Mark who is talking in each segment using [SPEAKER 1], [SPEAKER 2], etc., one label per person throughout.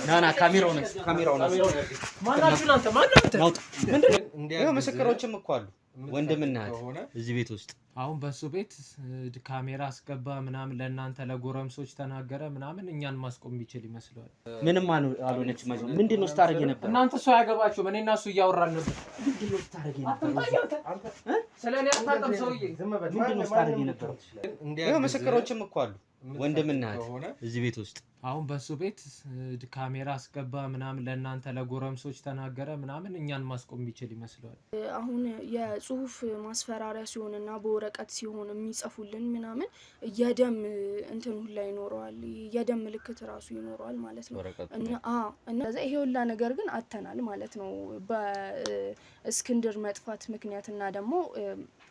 [SPEAKER 1] ናና ካሜራውን
[SPEAKER 2] ማናችሁ እናንተ ማናችሁ
[SPEAKER 1] ምንድነው? ምስክሮችም እኮ አሉ ወንድምና እዚህ ቤት ውስጥ
[SPEAKER 2] አሁን በሱ ቤት ካሜራ አስገባ ምናምን ለእናንተ ለጎረምሶች ተናገረ ምናምን እኛን ማስቆም ቢችል ይመስላል።
[SPEAKER 1] ምንም አልሆነች ማለት ነው። ምንድነው ስታረጊ ነበር?
[SPEAKER 2] እናንተ ሰው ያገባችሁ እኔና እሱ እያወራን ነበር።
[SPEAKER 1] ምንድነው ስታረጊ ነበር?
[SPEAKER 2] ስለኔ አታውቅም ሰውዬ።
[SPEAKER 1] ምንድነው ስታረጊ ነበር? ምስክሮችም እኮ አሉ ወንድምና እዚህ ቤት ውስጥ
[SPEAKER 2] አሁን በሱ ቤት ካሜራ አስገባ ምናምን ለእናንተ ለጎረምሶች ተናገረ ምናምን እኛን ማስቆም ቢችል ይመስላል።
[SPEAKER 3] አሁን የጽሁፍ ማስፈራሪያ ሲሆንና በወረቀት ሲሆን የሚጽፉልን ምናምን የደም እንትን ሁላ ይኖረዋል፣ የደም ምልክት ራሱ ይኖረዋል ማለት ነው። እና ይሄ ሁላ ነገር ግን አተናል ማለት ነው በእስክንድር መጥፋት ምክንያትና ደግሞ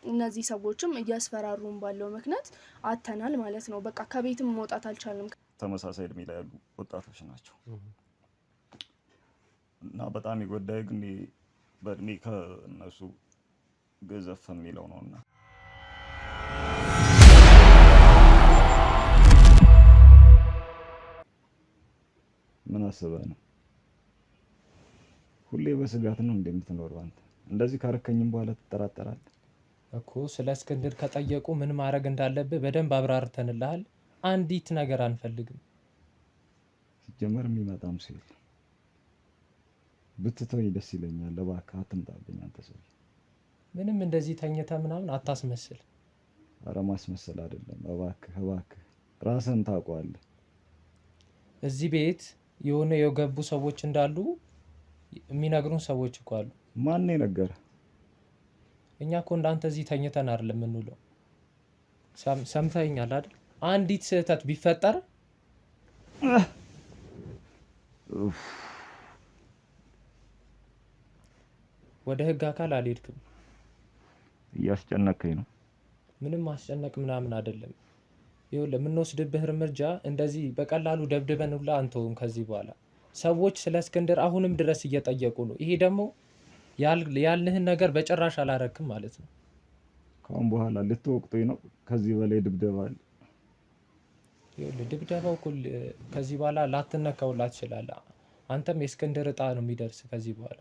[SPEAKER 3] እነዚህ ሰዎችም እያስፈራሩን ባለው ምክንያት አተናል ማለት ነው። በቃ ከቤትም መውጣት አልቻልንም።
[SPEAKER 4] ተመሳሳይ እድሜ ላይ ያሉ ወጣቶች ናቸው እና በጣም የጎዳይ ግን በእድሜ ከእነሱ ገዘፍ የሚለው ነውና ምን አስበህ ነው ሁሌ በስጋት ነው እንደምትኖረው? አንተ እንደዚህ ካረከኝም በኋላ ትጠራጠራለህ
[SPEAKER 2] እኮ። ስለ እስክንድር ከጠየቁ ምን ማድረግ እንዳለብህ በደንብ አብራርተንልሃል። አንዲት ነገር አንፈልግም።
[SPEAKER 4] ሲጀመር የሚመጣም ሲል ብትተወኝ ደስ ይለኛል። እባክህ አትምጣብኝ አንተ ሰው።
[SPEAKER 2] ምንም እንደዚህ ተኝተ ምናምን አታስመስል።
[SPEAKER 4] ኧረ ማስመሰል አይደለም። እባክህ ራስህን ታውቀዋለህ።
[SPEAKER 2] እዚህ ቤት የሆነ የገቡ ሰዎች እንዳሉ የሚነግሩን ሰዎች እኮ አሉ።
[SPEAKER 4] ማን ነው የነገረህ?
[SPEAKER 2] እኛ እኮ እንዳንተ እዚህ ተኝተን አይደለም የምንውለው። ሰምተኸኛል አይደል? አንዲት ስህተት ቢፈጠር ወደ ህግ አካል አልሄድክም።
[SPEAKER 4] እያስጨነቀኝ ነው።
[SPEAKER 2] ምንም ማስጨነቅ ምናምን አይደለም። ይኸውልህ የምንወስድብህ እርምጃ እንደዚህ በቀላሉ ደብድበን ሁላ አንተውም። ከዚህ በኋላ ሰዎች ስለ እስክንድር አሁንም ድረስ እየጠየቁ ነው። ይሄ ደግሞ ያልንህን ነገር በጭራሽ አላረክም ማለት ነው።
[SPEAKER 4] ካሁን በኋላ ልትወቅጡኝ ነው? ከዚህ በላይ ድብደባ አለ?
[SPEAKER 2] ይኸውልህ ድብደባው እኮ ከዚህ በኋላ ላትነካውላ ትችላለህ። አንተም የእስክንድር እጣ ነው የሚደርስ ከዚህ በኋላ።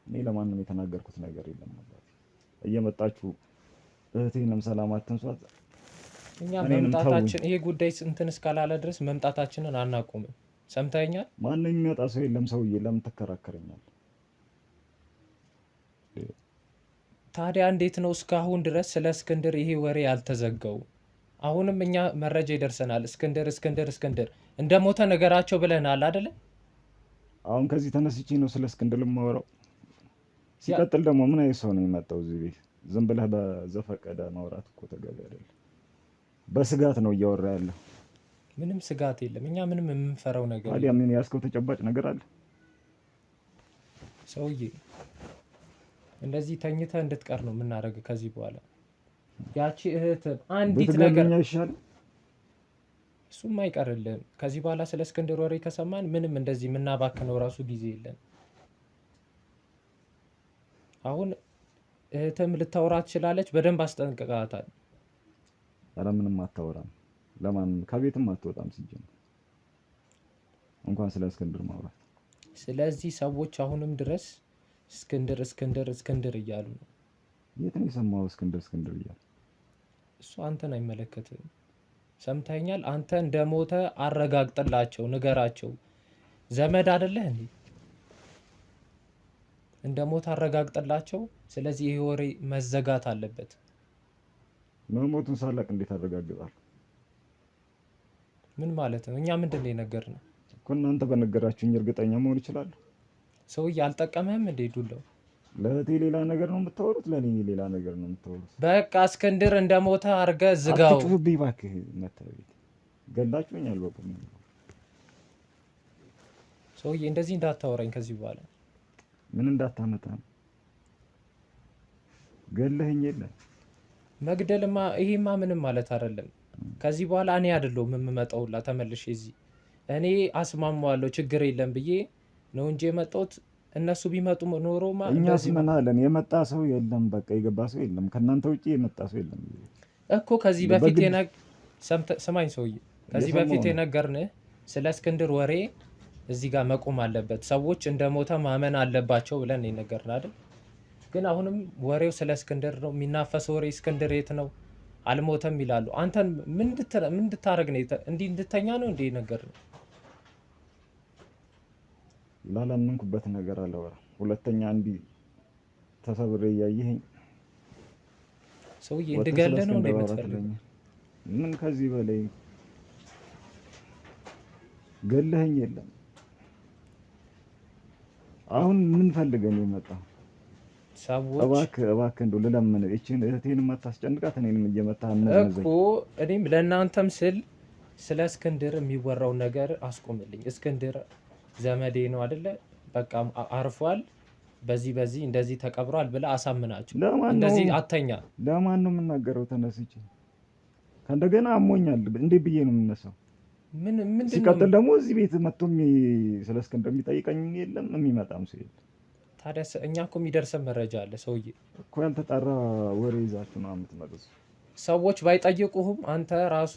[SPEAKER 4] እኔ ለማንም የተናገርኩት ነገር የለም ነበር። እየመጣችሁ እህቴንም ሰላም አትንሷት።
[SPEAKER 2] እኛ መምጣታችን ይሄ ጉዳይ እንትን እስካላለ ድረስ መምጣታችንን አናቆምም። ሰምተኸኛል?
[SPEAKER 4] ማንም የሚመጣ ሰው የለም። ሰውዬ ለምን ትከራከረኛለህ?
[SPEAKER 2] ታዲያ እንዴት ነው እስካሁን ድረስ ስለ እስክንድር ይሄ ወሬ ያልተዘጋው? አሁንም እኛ መረጃ ይደርሰናል። እስክንድር እንደሞተ ነገራቸው ብለናል አይደለ?
[SPEAKER 4] አሁን ከዚህ ተነስቼ ነው ስለ እስክንድር የማወራው? ሲቀጥል ደግሞ ምን አይነት ሰው ነው የመጣው እዚህ ቤት? ዝም ብለህ በዘፈቀደ ማውራት እኮ ተገቢ አይደለም። በስጋት ነው እያወራ ያለው።
[SPEAKER 2] ምንም ስጋት የለም። እኛ ምንም የምንፈራው ነገር
[SPEAKER 4] ታዲያ ምን ያስከው ተጨባጭ ነገር አለ?
[SPEAKER 2] ሰውዬ እንደዚህ ተኝተህ እንድትቀር ነው የምናደርገው ከዚህ በኋላ። ያቺ እህት አንዲት ነገር
[SPEAKER 4] ይሻል።
[SPEAKER 2] እሱም አይቀርልህም። ከዚህ በኋላ ስለ እስክንድር ወሬ ከሰማን ምንም እንደዚህ የምናባክነው ራሱ ጊዜ የለን። አሁን እህትም ልታወራ ትችላለች። በደንብ አስጠንቅቃታል።
[SPEAKER 4] ኧረ ምንም አታወራም። ለማንም ከቤትም አትወጣም ሲጀምር እንኳን ስለ እስክንድር ማውራት።
[SPEAKER 2] ስለዚህ ሰዎች አሁንም ድረስ እስክንድር እያሉ ነው።
[SPEAKER 4] የት ነው የሰማው እስክንድር እያሉ?
[SPEAKER 2] እሱ አንተን አይመለከትም። ሰምተኛል? አንተ እንደሞተ አረጋግጥላቸው፣ ንገራቸው። ዘመድ አይደለህ እንዴ? እንደሞተ አረጋግጥላቸው። ስለዚህ ይሄ ወሬ መዘጋት አለበት።
[SPEAKER 4] መሞቱን ሳላቅ እንዴት አረጋግጣለሁ?
[SPEAKER 2] ምን ማለት ነው? እኛ ምንድን ነው የነገርነው
[SPEAKER 4] እኮ? እናንተ በነገራችሁኝ እርግጠኛ መሆን ይችላል።
[SPEAKER 2] ሰውዬ አልጠቀመህም እንዴ ዱላው?
[SPEAKER 4] ለእህቴ ሌላ ነገር ነው የምታወሩት፣ ለኔ ሌላ ነገር ነው የምታወሩት።
[SPEAKER 2] በቃ እስክንድር እንደሞተ አድርገህ ዝጋው።
[SPEAKER 4] አትጩህብኝ እባክህ። መታቤት ገላችሁኛል። በቁም
[SPEAKER 2] ሰውዬ እንደዚህ እንዳታወራኝ ከዚህ በኋላ።
[SPEAKER 4] ምን እንዳታመጣ ገለኸኝ የለ
[SPEAKER 2] መግደልማ ይሄማ ምንም ማለት አይደለም። ከዚህ በኋላ እኔ አይደለሁም የምመጣውላ ተመልሼ እዚህ እኔ አስማማዋለሁ ችግር የለም ብዬ ነው እንጂ የመጣሁት። እነሱ ቢመጡ ኖሮማ
[SPEAKER 4] እኛስ ምን አለን? የመጣ ሰው የለም። በቃ የገባ ሰው የለም። ከናንተ ውጪ የመጣ ሰው የለም
[SPEAKER 2] እኮ። ከዚህ በፊት ስማኝ ሰውዬ፣ ከዚህ በፊት የነገርንህ ስለ እስክንድር ወሬ እዚህ ጋር መቆም አለበት። ሰዎች እንደሞተ ማመን አለባቸው ብለን የነገርን አይደል? ግን አሁንም ወሬው ስለ እስክንድር ነው የሚናፈሰው። ወሬ እስክንድር የት ነው አልሞተም ይላሉ። አንተን ምን እንድታረግ ነው? እንዲህ እንድተኛ ነው እንዴ ነገር ነው?
[SPEAKER 4] ላላመንኩበት ነገር አለወራ ሁለተኛ እንዲህ ተሰብሬ እያየኸኝ
[SPEAKER 2] ሰውዬ እንድገለህ ነው እንዴ የምትፈልገው?
[SPEAKER 4] ምን ከዚህ በላይ ገለኸኝ የለም። አሁን ምን ፈልገህ ነው የመጣው?
[SPEAKER 2] ሰዎች
[SPEAKER 4] እባክህ እንደው ልለምን እቺን እህቴን ማታስጨንቃት እኔንም እየመታህ ምን
[SPEAKER 2] እኮ እኔም ለእናንተም ስለ እስክንድር የሚወራው ነገር አስቆምልኝ። እስክንድር ዘመዴ ነው አይደለ? በቃ አርፏል፣ በዚህ እንደዚህ ተቀብሯል ብለህ አሳምናችሁ። እንደዚህ አተኛ
[SPEAKER 4] ለማን ነው የምናገረው? ተነስቼ ከእንደገና አሞኛል እንዴ ብዬ ነው የምነሳው?
[SPEAKER 2] ምንድን
[SPEAKER 4] ሲቀጥል ደግሞ እዚህ ቤት መጥቶ ስለ እስክንድር የሚጠይቀኝ የለም የሚመጣም ሰው የለም።
[SPEAKER 2] ታዲያ እኛ እኮ የሚደርሰን መረጃ አለ። ሰውዬ
[SPEAKER 4] እኮ ያልተጣራ ወሬ ይዛችሁ ነው የምትመጡት።
[SPEAKER 2] ሰዎች ባይጠይቁህም አንተ ራሱ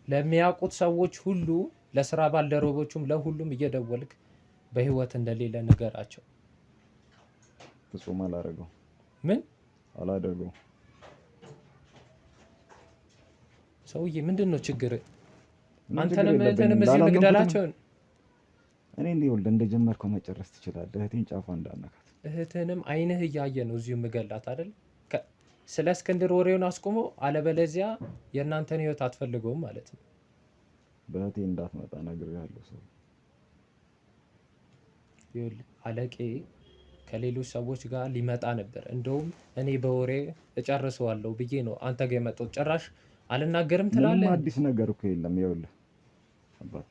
[SPEAKER 2] ለሚያውቁት ሰዎች ሁሉ ለስራ ባልደረቦቹም ለሁሉም እየደወልክ በህይወት እንደሌለ ንገራቸው።
[SPEAKER 4] ፍጹም አላደርገው።
[SPEAKER 2] ምን
[SPEAKER 4] አላደርገው?
[SPEAKER 2] ሰውዬ ምንድን ነው ችግር? አንተንም እዚህ መግደላቸው
[SPEAKER 4] እኔ እንዲወልድ እንደጀመርከው መጨረስ ትችላለህ። እህቴን ጫፏ እንዳነካት።
[SPEAKER 2] እህትንም አይንህ እያየ ነው እዚሁ የምገላት አይደል? ስለ እስክንድር ወሬውን አስቆሞ፣ አለበለዚያ የእናንተን ህይወት አትፈልገውም ማለት ነው።
[SPEAKER 4] በእህቴ እንዳትመጣ ነግሬሃለሁ። ሰው
[SPEAKER 2] አለቄ ከሌሎች ሰዎች ጋር ሊመጣ ነበር። እንደውም እኔ በወሬ እጨርሰዋለሁ ብዬ ነው አንተ ጋር የመጣሁት። ጭራሽ አልናገርም ትላለህ።
[SPEAKER 4] ምንም አዲስ ነገር እኮ የለም። ይኸውልህ አባት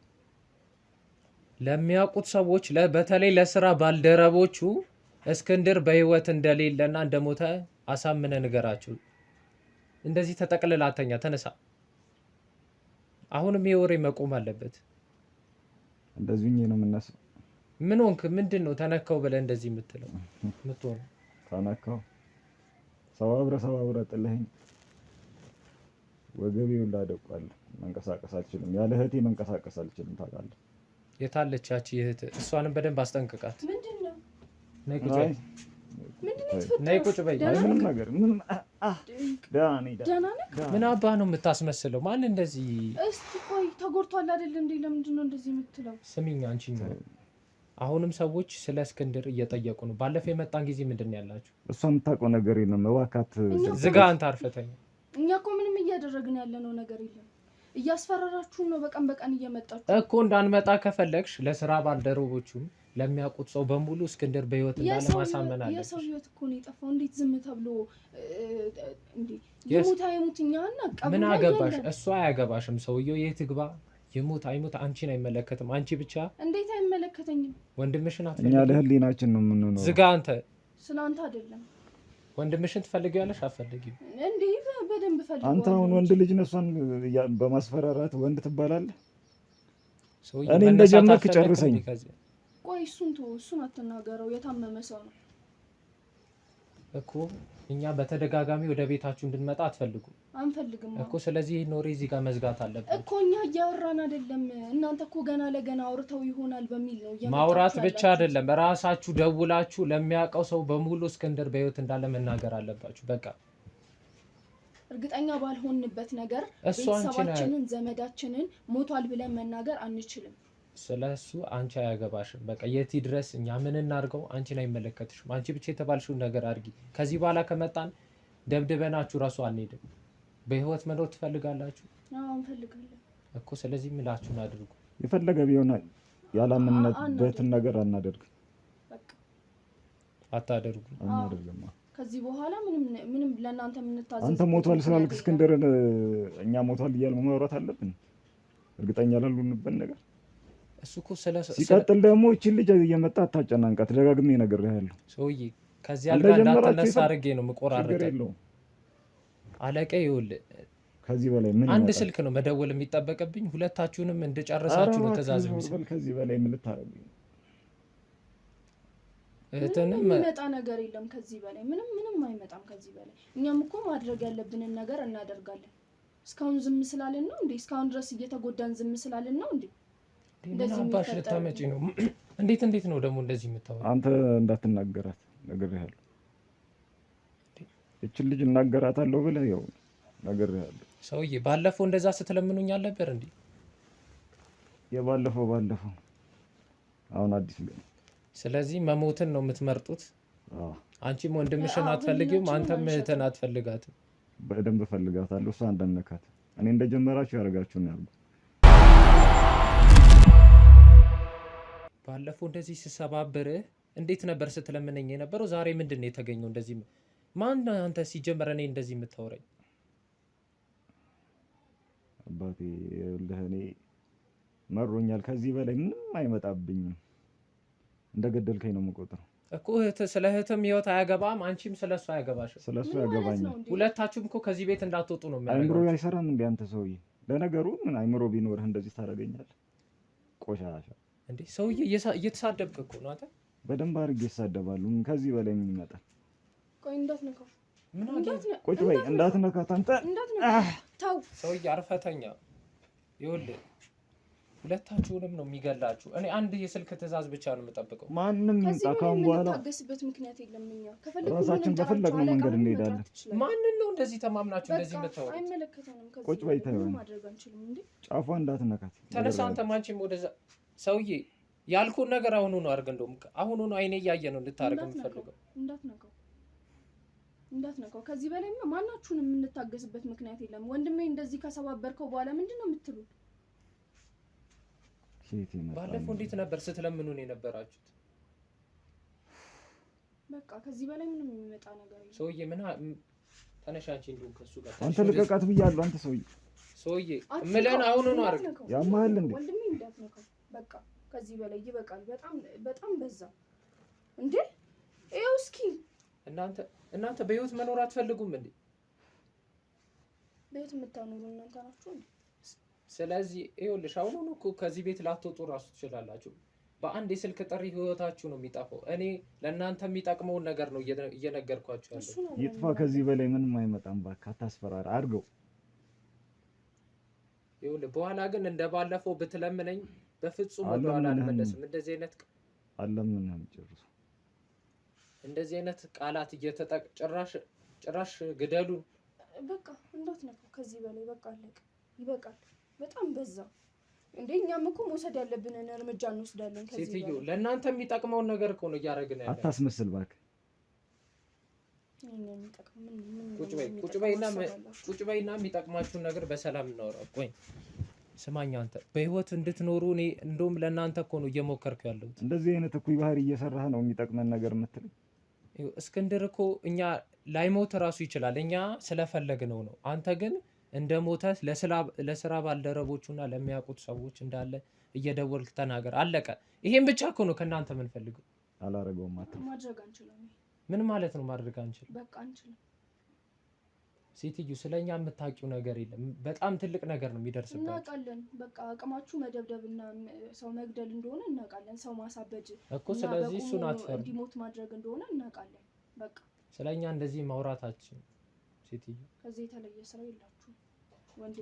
[SPEAKER 2] ለሚያውቁት ሰዎች በተለይ ለስራ ባልደረቦቹ እስክንድር በህይወት እንደሌለና እንደሞተ አሳምነ ንገራቸው። እንደዚህ ተጠቅልላተኛ ተነሳ። አሁንም ይሄ ወሬ መቆም አለበት።
[SPEAKER 4] እንደዚህ ነው የምነሳው።
[SPEAKER 2] ምን ሆንክ? ምንድን ነው ተነካው ብለህ እንደዚህ የምትለው? ምትሆን
[SPEAKER 4] ተነካው ሰባብረ ጥለኸኝ ወገቤ ሁላ ደቋል። መንቀሳቀስ አልችልም። ያለ እህቴ መንቀሳቀስ አልችልም። ታውቃለህ።
[SPEAKER 2] የታለች ያቺ እህት? እሷንም በደንብ አስጠንቅቃት።
[SPEAKER 3] ምንድነው?
[SPEAKER 2] ነይ ቁጭ በይ። ነይ ቁጭ በይ።
[SPEAKER 4] ምንም ነገር ምን
[SPEAKER 2] ምን አባ ነው የምታስመስለው? ማን እንደዚህ?
[SPEAKER 3] እስቲ ቆይ ተጎድቷል አይደል እንዴ? ለምንድን ነው እንደዚህ የምትለው?
[SPEAKER 2] ስሚኝ አንቺ ነው። አሁንም ሰዎች ስለ እስክንድር እየጠየቁ ነው። ባለፈው የመጣን ጊዜ ምንድን ነው ያላችሁ?
[SPEAKER 4] እሷ የምታውቀው ነገር የለም። እባክህ
[SPEAKER 2] ዝጋ። አንተ አርፈተኝ።
[SPEAKER 3] እኛ እኮ ምንም እያደረግን ያለነው ነገር የለም። እያስፈራራችሁን ነው በቀን እየመጣችሁ
[SPEAKER 2] እኮ። እንዳንመጣ ከፈለግሽ ለስራ ባልደረቦቹም ለሚያውቁት ሰው በሙሉ እስክንድር በህይወት እንዳለ ማሳመን አለብሽ።
[SPEAKER 3] የሰው ህይወት እኮ ነው የጠፋው። እንዴት ዝም ተብሎ እንዴ? ይሙት አይሙት እኛና ቀብሩ
[SPEAKER 2] ምን አገባሽ? እሷ አያገባሽም። ሰውየው የት ግባ ይሙት አይሙት አንቺን አይመለከትም። አንቺ ብቻ
[SPEAKER 3] እንዴት አይመለከተኝም?
[SPEAKER 2] ወንድምሽን
[SPEAKER 4] እኛ ለህሊናችን ነው የምንኖረው።
[SPEAKER 2] ዝጋ አንተ።
[SPEAKER 3] ስላንተ አይደለም።
[SPEAKER 2] ወንድምሽን ትፈልጊያለሽ? አትፈልጊም
[SPEAKER 3] እንዴ? በደንብ ፈልጊው።
[SPEAKER 4] አንተ አሁን ወንድ ልጅ ነው እሷን በማስፈራራት ወንድ ትባላለህ? እኔ እንደጀመርክ ጨርሰኝ።
[SPEAKER 3] ቆይ እሱን አትናገረው። የታመመ ሰው ነው
[SPEAKER 2] እኮ። እኛ በተደጋጋሚ ወደ ቤታችሁ እንድንመጣ አትፈልጉም?
[SPEAKER 3] አንፈልግም
[SPEAKER 2] እኮ። ስለዚህ ኖሬ እዚህ ጋር መዝጋት አለበት
[SPEAKER 3] እኮ። እኛ እያወራን አይደለም። እናንተ እኮ ገና ለገና አውርተው ይሆናል በሚል ነው።
[SPEAKER 2] ማውራት ብቻ አይደለም፣ ራሳችሁ ደውላችሁ ለሚያውቀው ሰው በሙሉ እስክንድር በህይወት እንዳለ መናገር አለባችሁ። በቃ
[SPEAKER 3] እርግጠኛ ባልሆንበት ነገር ቤተሰባችንን ዘመዳችንን ሞቷል ብለን መናገር አንችልም።
[SPEAKER 2] ስለሱ አንቺ አያገባሽም። በቃ የት ድረስ እኛ ምን እናርገው? አንቺን አይመለከትሽም። አንቺ ብቻ የተባልሽውን ነገር አድርጊ። ከዚህ በኋላ ከመጣን ደብድበናችሁ ራሱ አንሄድም። በህይወት መኖር ትፈልጋላችሁ?
[SPEAKER 3] አዎ እንፈልጋለን
[SPEAKER 2] እኮ። ስለዚህ ምላችሁን አድርጉ።
[SPEAKER 4] የፈለገ ቢሆን ያላመንበትን ነገር አናደርግም።
[SPEAKER 3] በቃ
[SPEAKER 2] አታደርጉም።
[SPEAKER 3] ከዚህ በኋላ ምንም ለእናንተ የምንታዘዝ።
[SPEAKER 4] አንተ ሞቷል ስላልክ እስክንድርን እኛ ሞቷል እያልን ማውራት አለብን? እርግጠኛ ላልሆንበት ነገር
[SPEAKER 2] እሱ እኮ
[SPEAKER 4] ሲቀጥል ደግሞ እቺን ልጅ እየመጣ አታጨናንቃት። ደጋግሜ ነግሬሃለሁ።
[SPEAKER 2] ሰውዬ ከዚህ አልጋ እንዳትነሳ አድርጌ ነው የምቆራረጠው። አለቀ። ይኸውልህ
[SPEAKER 4] ከዚህ በላይ ምን
[SPEAKER 2] አንድ ስልክ ነው መደወል የሚጠበቅብኝ። ሁለታችሁንም እንድጨርሳችሁ ነው ትእዛዝ የሚሰጥ።
[SPEAKER 4] ከዚህ በላይ ምን ልታረጉኝ?
[SPEAKER 3] እህትንም የሚመጣ ነገር የለም ከዚህ በላይ ምንም አይመጣም ከዚህ በላይ። እኛም እኮ ማድረግ ያለብንን ነገር እናደርጋለን። እስካሁን ዝም ስላልን ነው እንዴ? እስካሁን ድረስ እየተጎዳን ዝም ስላልን ነው እንዴ? እንደዚህ
[SPEAKER 2] አባሽ ልታመጪ ነው? እንዴት ነው ደግሞ እንደዚህ የምታወራው?
[SPEAKER 4] አንተ እንዳትናገራት ነግሬሃለሁ። እቺን ልጅ እናገራታለሁ ብለህ ያው ነግሬሃለሁ።
[SPEAKER 2] ሰውዬ ባለፈው እንደዛ ስትለምኑኝ አልነበር እንዴ?
[SPEAKER 4] ባለፈው አሁን አዲስ ግን።
[SPEAKER 2] ስለዚህ መሞትን ነው የምትመርጡት? አንቺም ወንድምሽን አትፈልጊም፣ አንተም እህትን አትፈልጋትም?
[SPEAKER 4] በደንብ እፈልጋታለሁ። እሷ እንደነካት እኔ እንደጀመራችሁ ያደርጋችሁ ነው ያልኩት።
[SPEAKER 2] ባለፈው እንደዚህ ስሰባብር እንዴት ነበር ስትለምነኝ የነበረው? ዛሬ ምንድን ነው የተገኘው? እንደዚህ ማን አንተ ሲጀመር እኔ እንደዚህ የምታወራኝ?
[SPEAKER 4] አባቴ ለእኔ መሮኛል። ከዚህ በላይ ምንም አይመጣብኝም። እንደገደልከኝ ነው የምቆጥረው
[SPEAKER 2] እኮ። ስለ እህትም ህይወት አያገባም፣ አንቺም ስለሱ አያገባሽም።
[SPEAKER 4] ስለሱ ያገባኛል።
[SPEAKER 2] ሁለታችሁም እኮ ከዚህ ቤት እንዳትወጡ ነው የሚያደርገው።
[SPEAKER 4] አይምሮ አይሰራም እንዴ አንተ ሰውዬ? ለነገሩ ምን አይምሮ ቢኖርህ እንደዚህ ታደርገኛለህ? ቆሻሻ
[SPEAKER 2] እንዴ ሰውዬ! እየተሳደብክ እኮ ነው አንተ።
[SPEAKER 4] በደንብ አድርጌ እሳደባለሁ። ከዚህ በላይ ምን ይመጣል?
[SPEAKER 3] ቆይ እንዳትነካው።
[SPEAKER 2] ምን አገኘ?
[SPEAKER 4] ቁጭ በይ። እንዳትነካት አንተ።
[SPEAKER 3] ተው
[SPEAKER 2] ሰውዬ፣ አርፈተኛ። ይኸውልህ ሁለታችሁንም ነው የሚገላችሁ። እኔ አንድ የስልክ ትዕዛዝ ብቻ ነው የምጠብቀው።
[SPEAKER 4] ማንም ይምጣ ካሁን በኋላ
[SPEAKER 3] ታገስበት ምክንያት የለም። እኛ
[SPEAKER 4] ራሳችን በፈለግነው መንገድ እንሄዳለን።
[SPEAKER 2] ማንን ነው እንደዚህ ተማምናችሁ እንደዚህ የምታወሩት?
[SPEAKER 3] አይመለከተንም። ከዚህ
[SPEAKER 4] ቁጭ በይ። ተይው፣
[SPEAKER 3] ማድረግ አንችልም እንዴ?
[SPEAKER 4] ጫፏ እንዳትነካት።
[SPEAKER 2] ተነሳ አንተ። ማንቺም ወደዛ ሰውዬ ያልኩን ነገር አሁኑ ነው አድርገህ። እንደውም አሁኑ ነው አይኔ እያየ ነው እንድታደርግ የምፈልገው።
[SPEAKER 3] እንዳትነካው። ከዚህ በላይ ማናችሁንም የምንታገስበት ምክንያት የለም። ወንድሜ እንደዚህ ከሰባበርከው በኋላ ምንድን ነው የምትሉት?
[SPEAKER 2] ባለፈው እንዴት ነበር ስትለምኑን የነበራችሁት?
[SPEAKER 3] በቃ ከዚህ በላይ ምንም የሚመጣ ነገር የለም።
[SPEAKER 2] ሰውዬ ምን ተነሽ አንቺ። እንደው ከሱ ጋር
[SPEAKER 4] አንተ ልቀቃት ብያለሁ። አንተ ሰውዬ
[SPEAKER 2] እምልህን አሁኑ ነው አድርግ።
[SPEAKER 4] ያማል እንዴ?
[SPEAKER 3] ወንድሜ እንዳትነካው። በቃ ከዚህ በላይ ይበቃል። በጣም በዛ እንዴ! ይኸው እስኪ
[SPEAKER 2] እናንተ በህይወት መኖር አትፈልጉም እንዴ?
[SPEAKER 3] በህይወት የምታኖሩ እናንተ ናችሁ እንዴ?
[SPEAKER 2] ስለዚህ ይኸውልሽ አሁን እኮ ከዚህ ቤት ላትወጡ ራሱ ትችላላችሁ። በአንድ የስልክ ጥሪ ህይወታችሁ ነው የሚጠፋው። እኔ ለእናንተ የሚጠቅመውን ነገር ነው እየነገርኳችሁ ያለው።
[SPEAKER 4] ይጥፋ። ከዚህ በላይ ምንም አይመጣም። እባክህ አታስፈራራ። አድርገው።
[SPEAKER 2] ይኸውልህ በኋላ ግን እንደባለፈው ብትለምነኝ በፍጹም ወደኋላ አልመለስም። እንደዚህ አይነት
[SPEAKER 4] አለምንም ጭርሱ
[SPEAKER 2] እንደዚህ አይነት ቃላት ጭራሽ ግደሉን።
[SPEAKER 3] በቃ እንዳትነካው ከዚህ በላይ በቃ አለቀ። ይበቃል። በጣም በዛ እንዴ! እኛም እኮ መውሰድ ያለብንን እርምጃ እንወስዳለን። ከዚህ
[SPEAKER 2] ሴትዮ ለእናንተ የሚጠቅመውን ነገር እኮ ነው እያደረግን ያለ።
[SPEAKER 4] አታስመስል እባክህ።
[SPEAKER 2] ቁጭ በይና የሚጠቅማችሁን ነገር በሰላም እናወራ። ቆይ ስማኝ አንተ በህይወት እንድትኖሩ እኔ እንደውም ለእናንተ እኮ ነው እየሞከርኩ ያለሁት።
[SPEAKER 4] እንደዚህ አይነት እኩይ ባህሪ እየሰራህ ነው የሚጠቅመን ነገር የምትለኝ?
[SPEAKER 2] እስክንድር እኮ እኛ ላይሞት እራሱ ይችላል፣ እኛ ስለፈለግነው ነው። አንተ ግን እንደ ሞተ ለስራ ባልደረቦቹና ለሚያውቁት ሰዎች እንዳለ እየደወልክ ተናገር። አለቀ። ይሄን ብቻ እኮ ነው ከእናንተ የምንፈልገው።
[SPEAKER 4] አላረገውም።
[SPEAKER 3] ማድረግ አንችልም።
[SPEAKER 2] ምን ማለት ነው ማድረግ አንችልም?
[SPEAKER 3] በቃ አንችልም።
[SPEAKER 2] ሴትዮ ስለኛ የምታውቂው ነገር የለም። በጣም ትልቅ ነገር ነው የሚደርስበት።
[SPEAKER 3] እናውቃለን። በቃ አቅማችሁ መደብደብና ሰው መግደል እንደሆነ እናውቃለን። ሰው ማሳበድ
[SPEAKER 2] እኮ ስለዚህ እሱን አትፈርዱ።
[SPEAKER 3] እንዲሞት ማድረግ እንደሆነ እናውቃለን። በቃ
[SPEAKER 2] ስለኛ እንደዚህ ማውራታችን ሴትዮ
[SPEAKER 3] ከዚህ የተለየ ስራ የላችሁም።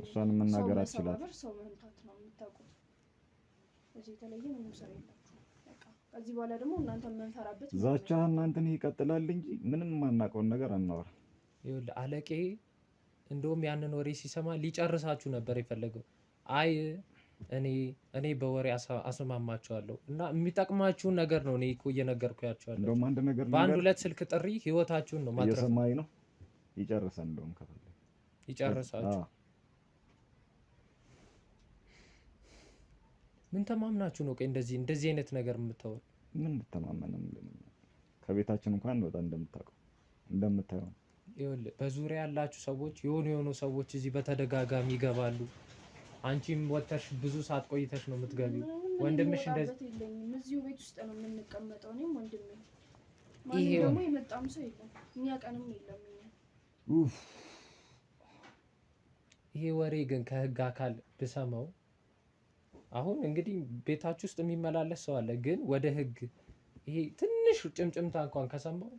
[SPEAKER 4] እሷን መናገር አትችላል።
[SPEAKER 3] ሰው መምታት ነው የምታውቁት። ከዚህ የተለየ ምንም ስራ የላችሁም። በቃ ከዚህ በኋላ ደግሞ እናንተ የምንፈራበት
[SPEAKER 4] ዛቻ እናንተን ይቀጥላል እንጂ ምንም ማናውቀውን ነገር አናወራ።
[SPEAKER 2] ይኸውልህ አለቄ እንደውም ያንን ወሬ ሲሰማ ሊጨርሳችሁ ነበር የፈለገው። አይ እኔ በወሬ አስማማቸዋለሁ እና የሚጠቅማችሁን ነገር ነው እኔ እኮ እየነገርኳችኋለሁ።
[SPEAKER 4] እንደውም አንድ ነገር
[SPEAKER 2] በአንድ ሁለት ስልክ ጥሪ ህይወታችሁን ነው ማድረግ።
[SPEAKER 4] እየሰማኝ ነው። ይጨርሰን። እንደውም ከፈለገ
[SPEAKER 2] ይጨርሳችሁ። ምን ተማምናችሁ ነው ቆይ እንደዚህ አይነት ነገር የምታወሩ?
[SPEAKER 4] ምን ተማመነም? ከቤታችን እንኳን ወጣ እንደምታየው
[SPEAKER 2] ይኸውልህ በዙሪያ ያላችሁ ሰዎች የሆኑ ሰዎች እዚህ በተደጋጋሚ ይገባሉ። አንቺም ወተሽ ብዙ ሰዓት ቆይተሽ ነው የምትገቢው። ወንድምሽ እንደዚህ
[SPEAKER 3] እዚሁ ቤት ውስጥ ነው የምንቀመጠው። እኔም ወንድሜ ማንም ደግሞ የመጣም ሰው የለም። እኛ ቀንም የለም።
[SPEAKER 2] ይሄ ወሬ ግን ከህግ አካል ብሰማው አሁን እንግዲህ ቤታችሁ ውስጥ የሚመላለስ ሰው አለ፣ ግን ወደ ህግ ይሄ ትንሽ ጭምጭምታ እንኳን ከሰማው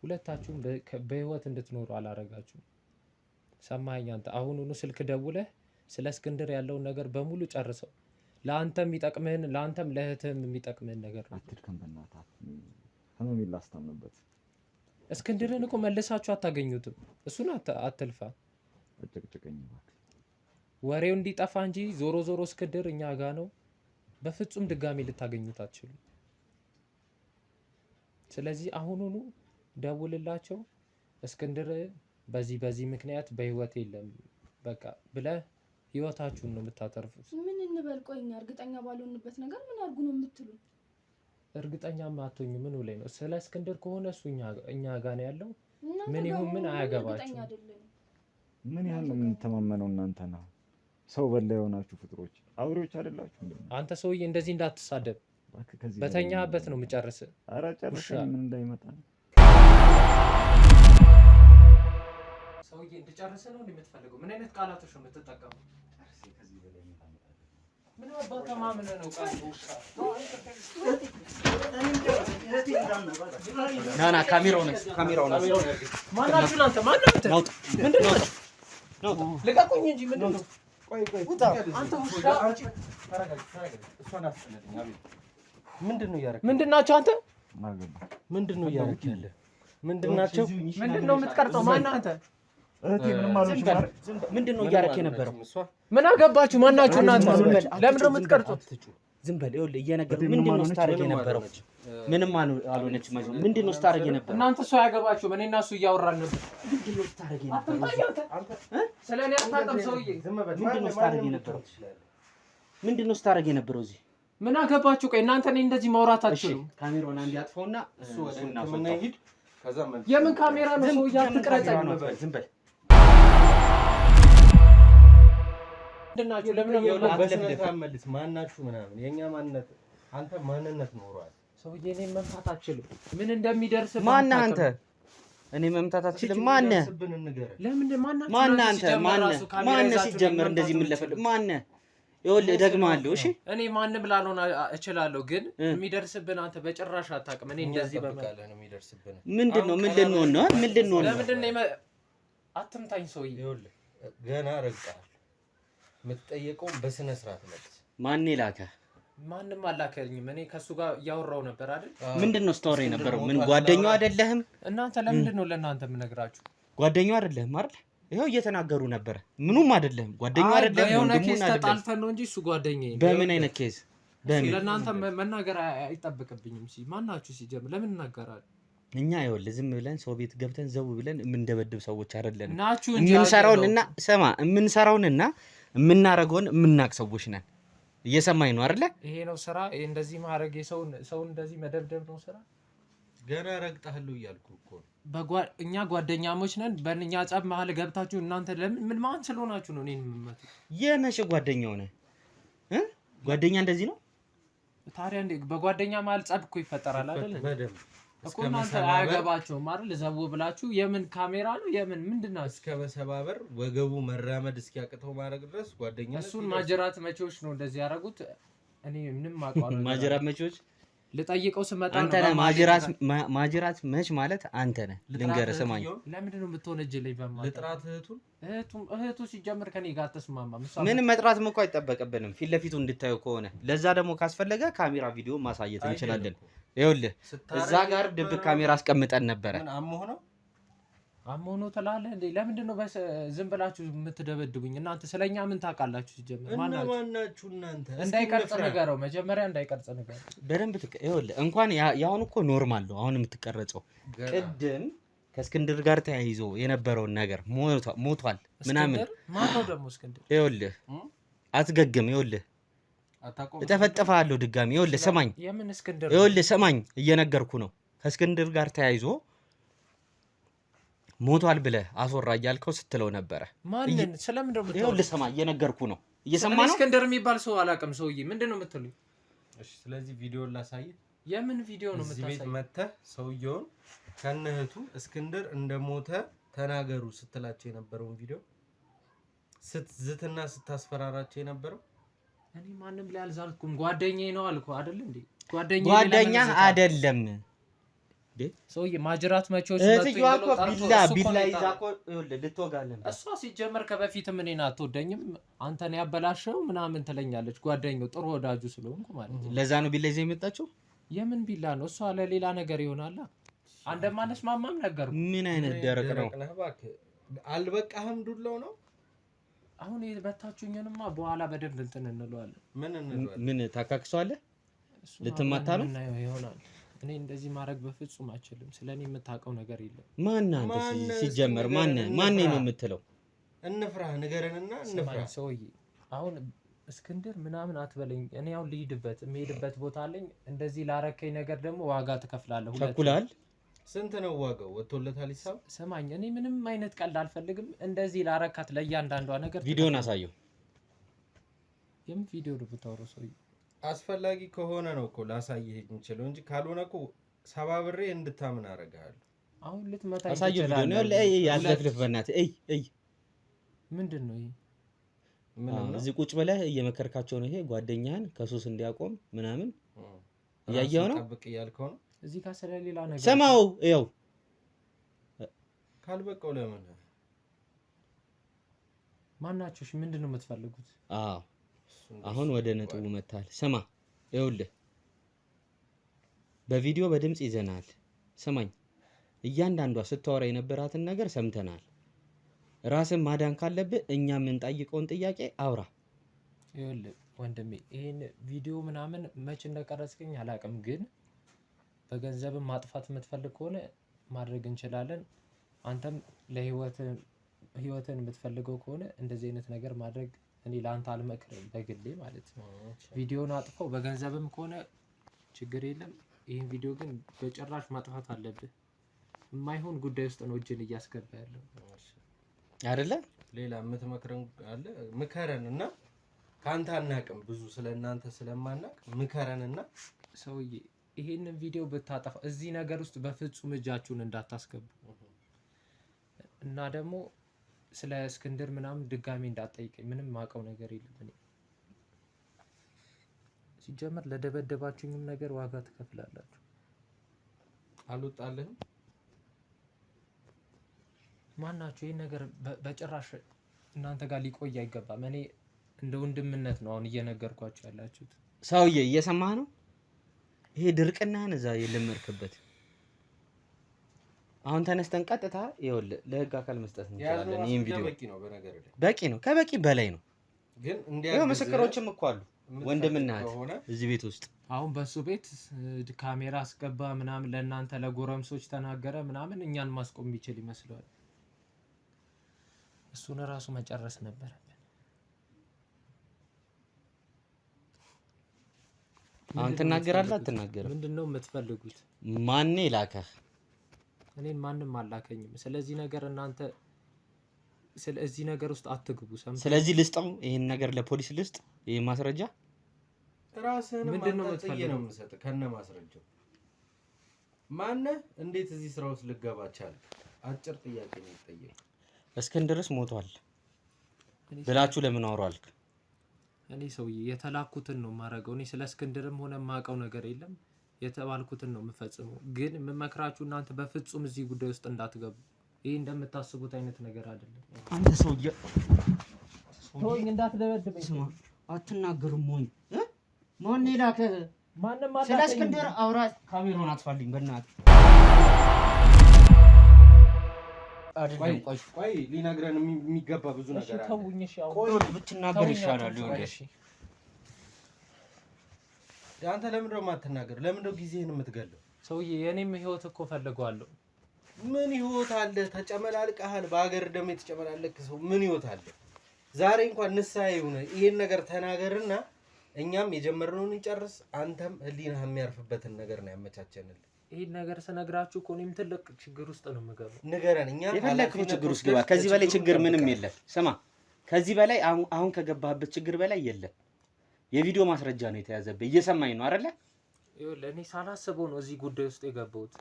[SPEAKER 2] ሁለታችሁም በህይወት እንድትኖሩ አላረጋችሁም። ሰማኸኝ አንተ? አሁኑኑ ስልክ ደውለህ ስለ እስክንድር ያለውን ነገር በሙሉ ጨርሰው። ለአንተም የሚጠቅምህን ለአንተም ለእህትህም የሚጠቅምህን ነገር ነው።
[SPEAKER 4] አትድከም በእናትህ ህመሜን ላስታምንበት።
[SPEAKER 2] እስክንድርን እኮ መልሳችሁ አታገኙትም። እሱን አትልፋ።
[SPEAKER 4] አጨቅጭቀኝ እባክህ።
[SPEAKER 2] ወሬው እንዲጠፋ እንጂ ዞሮ ዞሮ እስክንድር እኛ ጋ ነው። በፍጹም ድጋሚ ልታገኙት አትችሉም። ስለዚህ አሁኑኑ ደውልላቸው። እስክንድር በዚህ ምክንያት በህይወት የለም በቃ ብለህ ህይወታችሁን ነው የምታተርፉት።
[SPEAKER 3] ምን እንበል? ቆይኛ እርግጠኛ ባልሆንበት ነገር ምን አድርጉ ነው የምትሉኝ?
[SPEAKER 2] እርግጠኛም አትሆኝ። ምን ላይ ነው? ስለ እስክንድር ከሆነ እሱ እኛ ጋር ነው ያለው። ምን ይሁን ምን አያገባችሁ።
[SPEAKER 4] ምን ያህል ነው የምንተማመነው? እናንተ ነው ሰው በላ የሆናችሁ ፍጥሮች፣ አውሬዎች አይደላችሁ እንዴ?
[SPEAKER 2] አንተ ሰውዬ እንደዚህ እንዳትሳደብ። በተኛበት ነው የምጨርስ።
[SPEAKER 4] ኧረ ጨርሰኝ ምን እንዳይመጣ
[SPEAKER 2] ሰውዬ እንድጨርስ ነው የምትፈልገው? ምን አይነት ቃላቶች ነው የምትጠቀመው? ምን አባታ ማምን ነው ቃል
[SPEAKER 1] ና ካሜራው ነው
[SPEAKER 2] ማናችሁ እናንተ? ማናችሁ ምንድነው? ልቀቁኝ እንጂ ምንድነው? ቆይ ውጣ አንተ ውሻ። ተረጋጋ። እሷን አስፈልግኝ። አቤት ምንድነው ያረክ? ምንድናችሁ አንተ? ምንድነው ያረክ ያለ? ምንድናቸው? ምንድነው የምትቀርጸው? ማን አንተ?
[SPEAKER 4] እህቴ ምንም አልሆንሽ ማለት
[SPEAKER 1] ምንድነው እያረክ የነበረው?
[SPEAKER 2] ምን አገባችሁ? ማናችሁ እናንተ? ለምን ነው የምትቀርጹት?
[SPEAKER 1] ዝም በል። ይኸውልህ እየነገርኩህ ምንድነው ስታረግ የነበረው? ምንም አልሆነች ማለት ነው። ምንድነው ስታረግ የነበረው?
[SPEAKER 2] እናንተ እሱ አያገባችሁም። እኔና እሱ እያወራን ነበር።
[SPEAKER 1] ምንድነው ስታረግ የነበረው?
[SPEAKER 2] ስለኔ አታውቅም ሰውዬ።
[SPEAKER 1] ምንድነው ስታረግ የነበረው? ምንድነው ስታረግ የነበረው እዚህ?
[SPEAKER 2] ምን አገባችሁ? ቆይ እናንተ እኔ እንደዚህ ማውራት አትችሉም።
[SPEAKER 1] ካሜራውን አንድ ያጥፈውና እሱ ወደና ይሄድ። ከዛ
[SPEAKER 2] የምን ካሜራ ነው? ሰውዬ አትቅረጸኝ።
[SPEAKER 1] ዝም በል።
[SPEAKER 2] ምንድናችሁ? ለምን ነው
[SPEAKER 5] በስነታ መልስ? ማናችሁ ምናምን የኛ ማንነት አንተ ማንነት ኖሯል።
[SPEAKER 2] ሰውዬ እኔ መምታት አትችልም። ምን እንደሚደርስ
[SPEAKER 1] ማን አንተ? እኔ መምታት አትችልም። ማን
[SPEAKER 2] ለምን ማናችሁ?
[SPEAKER 1] ማን አንተ? ማን ሲጀመር እንደዚህ የምንለፈልግ ማን? ይኸውልህ ደግማለሁ። እሺ
[SPEAKER 2] እኔ ማንም ላልሆን እችላለሁ፣ ግን የሚደርስብን አንተ በጭራሽ አታውቅም። እኔ እንደዚህ በመቃለ ነው የሚደርስብን።
[SPEAKER 1] ምንድነው? ምን ልንሆን ነው? ምን ልንሆን ነው?
[SPEAKER 2] ለምንድነው? አትምታኝ ሰውዬ።
[SPEAKER 5] ይኸውልህ ገና ረግጠሃል። የምትጠየቀው በስነ ስርዓት መልስ።
[SPEAKER 1] ማን ላከ?
[SPEAKER 2] ማንም አላከኝም። እኔ ከሱ ጋር እያወራው ነበር አይደል?
[SPEAKER 1] ምንድነው ስታወራ የነበረው? ምን ጓደኛው አይደለህም?
[SPEAKER 2] እናንተ ለምንድነው ለእናንተ የምነግራችሁ?
[SPEAKER 1] ጓደኛው አይደለህም አይደል? ይኸው እየተናገሩ ነበረ። ምኑም አይደለም። ጓደኛው አይደለም። ወንድሙን አይደለም።
[SPEAKER 2] ተጣልተን ነው እንጂ እሱ ጓደኛዬ።
[SPEAKER 1] በምን አይነት ኬዝ? በምን?
[SPEAKER 2] ለእናንተ መናገር አይጠበቅብኝም። ማናችሁ ሲጀምር ለምን እናገራለሁ?
[SPEAKER 1] እኛ ይኸውልህ ዝም ብለን ሰው ቤት ገብተን ዘው ብለን የምንደበድብ ሰዎች አይደለንም።
[SPEAKER 2] ናችሁ እንጂ
[SPEAKER 1] የምንሰራውንና የምናረገውን የምናቅ ሰዎች ነን። እየሰማኝ ነው አይደለ?
[SPEAKER 2] ይሄ ነው ስራ። እንደዚህ ማድረግ ሰውን እንደዚህ መደብደብ ነው ስራ።
[SPEAKER 5] ገና ረግጠሃለሁ እያልኩ እኮ
[SPEAKER 2] እኛ ጓደኛሞች ነን። በእኛ ጸብ መሀል ገብታችሁ እናንተ ምን ማን ስለሆናችሁ ነው እኔን የምመቱ?
[SPEAKER 1] የመቼ ጓደኛው ነህ? ጓደኛ እንደዚህ ነው
[SPEAKER 2] ታዲያ? በጓደኛ መሀል ጸብ እኮ ይፈጠራል አይደል?
[SPEAKER 5] በደምብ
[SPEAKER 2] እኮ እናንተ አያገባችሁም አይደል? ዘው ብላችሁ የምን ካሜራ ነው የምን ምንድነው?
[SPEAKER 5] እስከ መሰባበር ወገቡ መራመድ እስኪያቅተው ማድረግ ድረስ ጓደኛ
[SPEAKER 2] እሱን ማጀራት መቼዎች ነው እንደዚህ ያደረጉት? እኔ ምንም አውቀዋለሁ።
[SPEAKER 1] ማጀራት መቼዎች
[SPEAKER 2] ልጠይቀው ስመጣ ነው።
[SPEAKER 1] አንተ ነህ ማጀራት መች ማለት አንተ ነህ። ልንገርህ ስማኝ።
[SPEAKER 2] ለምንድን ነው የምትወነጀለኝ? በማለት
[SPEAKER 5] ልጥራት
[SPEAKER 2] እህቱ ሲጀምር ከኔ ጋር ተስማማ።
[SPEAKER 1] ምንም መጥራትም እኮ አይጠበቅብንም ፊት ለፊቱ እንድታዩ ከሆነ። ለዛ ደግሞ ካስፈለገ ካሜራ ቪዲዮ ማሳየት እንችላለን። ይኸውልህ እዛ ጋር ድብቅ ካሜራ አስቀምጠን ነበረ።
[SPEAKER 5] ምን
[SPEAKER 2] አሞኖ ትላለህ እንዴ? ለምንድን ነው ዝም ብላችሁ የምትደበድቡኝ? እናንተ ስለኛ ምን ታውቃላችሁ? ሲጀምር
[SPEAKER 5] ማናችሁ እናንተ?
[SPEAKER 2] እንዳይቀርጽ ነገረው መጀመሪያ እንዳይቀርጽ ነገር
[SPEAKER 1] በደንብ ይኸውልህ እንኳን ያሁን እኮ ኖርማል ነው አሁን የምትቀረጸው። ቅድም ከእስክንድር ጋር ተያይዞ የነበረውን ነገር ሞቷል ምናምን
[SPEAKER 2] ማነው ደግሞ እስክንድር?
[SPEAKER 1] ይኸውልህ አትገግም። ይኸውልህ እጠፈጥፍሃለሁ ድጋሚ። ይኸውልህ ስማኝ።
[SPEAKER 2] የምን እስክንድር?
[SPEAKER 1] ይኸውልህ ስማኝ እየነገርኩ ነው። ከእስክንድር ጋር ተያይዞ ሞቷል ብለህ አስወራ እያልከው ስትለው ነበረ።
[SPEAKER 2] ማንን? ስለምንድን ነው የምትለው?
[SPEAKER 1] ይኸውልህ ስማ እየነገርኩ ነው። እየሰማ ነው።
[SPEAKER 2] እስክንድር የሚባል ሰው አላውቅም። ሰውዬ ምንድን ነው የምትሉኝ?
[SPEAKER 5] እሺ ስለዚህ ቪዲዮን ላሳይህ።
[SPEAKER 2] የምን ቪዲዮ ነው የምታሳየው?
[SPEAKER 5] እዚህ ቤት መተህ ሰውየውን ከነህቱ እስክንድር እንደሞተ ተናገሩ ስትላቸው የነበረውን ቪዲዮ ስትዝትና ስታስፈራራቸው የነበረው።
[SPEAKER 2] እኔ ማንም ላይ አልዛልኩም። ጓደኛዬ ነው አልኩህ አይደል እንዴ?
[SPEAKER 1] ጓደኛ አይደለም
[SPEAKER 2] ሰውዬ ማጅራት መቾች
[SPEAKER 1] እህትየዋ እኮ ቢላ ይዛ እኮ ልትወጋለን።
[SPEAKER 2] እሷ ሲጀመር ከበፊትም እኔን አትወደኝም፣ አንተን ያበላሸው ምናምን ትለኛለች። ጓደኛው ጥሩ ወዳጁ ስለሆንኩ ማለት ነው።
[SPEAKER 1] ለዛ ነው ቢላ ይዛ የመጣችው።
[SPEAKER 2] የምን ቢላ ነው? እሷ ለሌላ ነገር ይሆናል። አንደማነስማማም ነገር
[SPEAKER 1] ምን አይነት ደረቅ ነው?
[SPEAKER 5] አልበቃህም? ዱላው ነው
[SPEAKER 2] አሁን የመታችሁኝንማ በኋላ በደንብ እንትን እንለዋለን።
[SPEAKER 1] ምን ታካክሰዋለህ? ልትማታ ነው
[SPEAKER 2] ይሆናል። እኔ እንደዚህ ማድረግ በፍጹም አልችልም። ስለኔ የምታውቀው ነገር የለም።
[SPEAKER 1] ማን አንተ ሲጀመር ማን ነው የምትለው?
[SPEAKER 5] እንፍራህ፣ ንገረንና እንፍራህ።
[SPEAKER 2] ሰውዬ አሁን እስክንድር ምናምን አትበለኝ። እኔ አሁን ልሂድበት፣ የምሄድበት ቦታ አለኝ። እንደዚህ ላረከኝ ነገር ደግሞ ዋጋ ትከፍላለህ።
[SPEAKER 1] ቸኩላል።
[SPEAKER 5] ስንት ነው ዋጋው? ወጥቶለታል ሂሳብ?
[SPEAKER 2] ስማኝ፣ እኔ ምንም አይነት ቀልድ አልፈልግም። እንደዚህ ላረካት ለእያንዳንዷ ነገር
[SPEAKER 1] ቪዲዮን አሳየው።
[SPEAKER 2] የምን ቪዲዮ ነው ብታወራው? ሰውዬ
[SPEAKER 5] አስፈላጊ ከሆነ ነው እኮ ላሳይህ እንችለው እንጂ ካልሆነ እኮ ሰባብሬ እንድታምን አደርግሃለሁ።
[SPEAKER 2] አሁን ልትመታኝ
[SPEAKER 1] አሳየው። ቪዲዮ ነው ያለፍልፍ። በእናትህ እይ
[SPEAKER 2] ምንድን ነው ይሄ?
[SPEAKER 1] እዚህ ቁጭ ብለህ እየመከርካቸው ነው። ይሄ ጓደኛህን ከሱስ እንዲያቆም ምናምን እያየኸው ነው።
[SPEAKER 5] ጠብቅ እያልከው ነው።
[SPEAKER 2] እዚህ ጋር ስለሌላ ነገር
[SPEAKER 1] ሰማው። ይኸው
[SPEAKER 5] ካልበቃው ለምን
[SPEAKER 2] ማናችሁሽ? ምንድን ነው የምትፈልጉት?
[SPEAKER 1] አዎ አሁን ወደ ነጥቡ መታል። ስማ ይኸውልህ፣ በቪዲዮ በድምጽ ይዘናል። ስማኝ፣ እያንዳንዷ ስታወራ የነበራትን ነገር ሰምተናል። ራስን ማዳን ካለብህ እኛ የምንጠይቀውን ጥያቄ አውራ።
[SPEAKER 2] ይኸውልህ ወንድሜ፣ ይሄን ቪዲዮ ምናምን መች እንደቀረጽከኝ አላውቅም፣ ግን በገንዘብም ማጥፋት የምትፈልግ ከሆነ ማድረግ እንችላለን። አንተም ለህይወትን የምትፈልገው ከሆነ እንደዚህ አይነት ነገር ማድረግ እኔ ለአንተ አልመክርም፣ በግሌ ማለት ነው። ቪዲዮን አጥፈው፣ በገንዘብም ከሆነ ችግር የለም። ይህን ቪዲዮ ግን በጭራሽ ማጥፋት አለብህ። የማይሆን ጉዳይ ውስጥ ነው እጅን እያስገባ ያለው
[SPEAKER 1] አይደለ?
[SPEAKER 5] ሌላ የምትመክረን አለ? ምከረንና ከአንተ አናውቅም፣ ብዙ ስለእናንተ ስለማናውቅ ምከረንና።
[SPEAKER 2] ሰውዬ ይሄንን ቪዲዮ ብታጠፋ እዚህ ነገር ውስጥ በፍጹም እጃችሁን እንዳታስገቡ እና ደግሞ ስለ እስክንድር ምናምን ድጋሚ እንዳትጠይቀኝ። ምንም ማውቀው ነገር የለም። እኔ ሲጀመር ለደበደባችሁኝም ነገር ዋጋ ትከፍላላችሁ።
[SPEAKER 5] አልወጣልህም?
[SPEAKER 2] ማናችሁ? ይሄን ነገር በጭራሽ እናንተ ጋር ሊቆይ አይገባም። እኔ እንደ ወንድምነት ነው አሁን እየነገርኳችሁ ያላችሁት።
[SPEAKER 1] ሰውዬ እየሰማህ ነው? ይሄ ድርቅናህን እዛ የለመድክበት። አሁን ተነስተን ቀጥታ ይኸውልህ ለህግ አካል መስጠት እንችላለን። ይሄን ቪዲዮ በቂ ነው፣ ከበቂ በላይ ነው። ግን እንዲያ ምስክሮችም እኮ አሉ፣ ወንድምና እህት እዚህ ቤት ውስጥ።
[SPEAKER 2] አሁን በሱ ቤት ካሜራ አስገባ ምናምን ለእናንተ ለጎረምሶች ተናገረ ምናምን እኛን ማስቆም የሚችል ይመስለዋል። እሱን ራሱ መጨረስ ነበረብን።
[SPEAKER 1] አሁን ትናገራለህ አትናገርም?
[SPEAKER 2] ምንድነው የምትፈልጉት?
[SPEAKER 1] ማን ላከህ?
[SPEAKER 2] እኔን ማንም አላከኝም። ስለዚህ ነገር እናንተ ስለዚህ ነገር ውስጥ አትግቡ።
[SPEAKER 1] ስለዚህ ልስጠው፣ ይሄን ነገር ለፖሊስ ልስጥ፣ ይሄ ማስረጃ
[SPEAKER 5] ራስህን ምንድነው የምሰጥህ ከነ ማስረጃው? ማነህ? እንዴት እዚህ ስራ ውስጥ ልገባ ቻልክ? አጭር ጥያቄ ነው የጠየቀው።
[SPEAKER 1] እስክንድርስ ሞቷል ብላችሁ ለምን አወራልክ?
[SPEAKER 2] እኔ ሰውዬ የተላኩትን ነው የማደርገው። እኔ ስለ እስክንድርም ሆነ የማውቀው ነገር የለም። የተባልኩትን ነው የምፈጽመው። ግን የምመክራችሁ እናንተ በፍጹም እዚህ ጉዳይ ውስጥ እንዳትገቡ። ይሄ እንደምታስቡት አይነት ነገር አይደለም።
[SPEAKER 1] አንተ ሰውዬ
[SPEAKER 2] ተወኝ፣ እንዳትደበድበኝ።
[SPEAKER 1] ስማ፣ አትናገርም ወይ? ማን ላከህ?
[SPEAKER 2] ማንም
[SPEAKER 1] ስለ እስክንድር አውራ። ካሜራውን አጥፋልኝ በእናትህ።
[SPEAKER 5] ቆይ ሊነግረን የሚገባ ብዙ ነገር አለ።
[SPEAKER 2] ተውኝ። እሺ
[SPEAKER 1] ቆይ ብትናገር ይሻላል።
[SPEAKER 2] እሺ
[SPEAKER 5] አንተ ለምንድነው የማትናገር? ለምንድነው ጊዜህን የምትገለው?
[SPEAKER 2] ሰውዬ የኔም ህይወት እኮ ፈልገዋለሁ።
[SPEAKER 5] ምን ህይወት አለ? ተጨመላልቀሃል። በሀገር ደግሞ የተጨመላለቅ ሰው ምን ህይወት አለ? ዛሬ እንኳን ንስሐ ይሁን ይሄን ነገር ተናገርና እኛም የጀመርነውን እንጨርስ። አንተም ህሊናህ የሚያርፍበትን ነገር ነው ያመቻቸንልህ።
[SPEAKER 2] ይሄን ነገር ስነግራችሁ እኮ እኔም ትልቅ ችግር ውስጥ ነው የምገባው።
[SPEAKER 5] ንገረን። እኛ
[SPEAKER 1] የፈለክው ችግር ውስጥ ግባ። ከዚህ በላይ ችግር ምንም የለም። ስማ፣ ከዚህ በላይ አሁን ከገባህበት ችግር በላይ የለም። የቪዲዮ ማስረጃ ነው የተያዘብህ። እየሰማኝ ነው አይደለ?
[SPEAKER 2] ይኸውልህ እኔ ሳላስበው ነው እዚህ ጉዳይ ውስጥ የገባሁት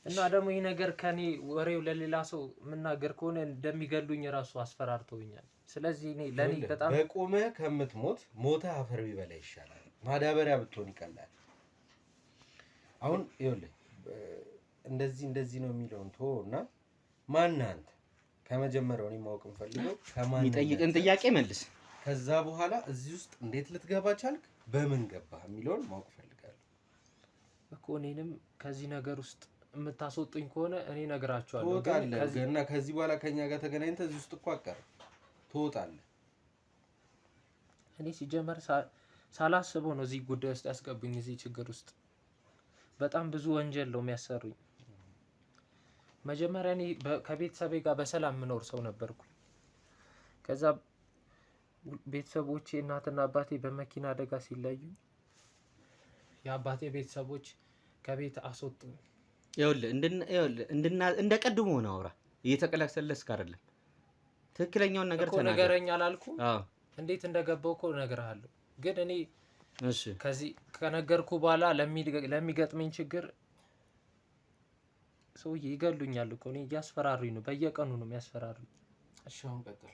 [SPEAKER 2] እና ደግሞ ይሄ ነገር ከኔ ወሬው ለሌላ ሰው የምናገር ከሆነ እንደሚገሉኝ ራሱ አስፈራርተውኛል። ስለዚህ እኔ ለኔ በጣም
[SPEAKER 5] በቆመህ ከምትሞት ሞተህ አፈር ቢበላ ይሻላል። ማዳበሪያ ብትሆን ይቀላል። አሁን ይኸውልህ እንደዚህ ነው የሚለውን እና ማን አንተ ከመጀመሪያው እኔ ማወቅ እንፈልገው ከማን
[SPEAKER 1] የሚጠይቅን ጥያቄ መልስ።
[SPEAKER 5] ከዛ በኋላ እዚህ ውስጥ እንዴት ልትገባ ቻልክ፣ በምን ገባህ የሚለውን ማወቅ ፈልጋለሁ
[SPEAKER 2] እኮ። እኔንም ከዚህ ነገር ውስጥ የምታስወጡኝ ከሆነ እኔ እነግራቸዋለሁ።
[SPEAKER 5] ትወጣለህ እና ከዚህ በኋላ ከኛ ጋር ተገናኝተህ እዚህ ውስጥ እኮ አቀር ትወጣለህ።
[SPEAKER 2] እኔ ሲጀመር ሳላስበው ነው እዚህ ጉዳይ ውስጥ ያስገቡኝ። እዚህ ችግር ውስጥ በጣም ብዙ ወንጀል ነው የሚያሰሩኝ። መጀመሪያ እኔ ከቤተሰቤ ጋር በሰላም የምኖር ሰው ነበርኩ። ከዛ ቤተሰቦቼ እናትና አባቴ በመኪና አደጋ ሲለዩ የአባቴ ቤተሰቦች ከቤት አስወጡኝ።
[SPEAKER 1] ይኸውልህ እንደ ቀድሞ ነው አውራ፣ እየተቀላቀለስክ አይደለም። ትክክለኛውን ነገር ተናገር።
[SPEAKER 2] ነገረኛ አላልኩም? እንዴት እንደገባው እኮ እነግርሃለሁ። ግን እኔ ከዚህ ከነገርኩ በኋላ ለሚገጥመኝ ችግር ሰውዬ ይገሉኛል እኮ። እኔ እያስፈራሩኝ ነው፣ በየቀኑ ነው የሚያስፈራሩኝ።
[SPEAKER 5] እሺ አሁን ቀጥል።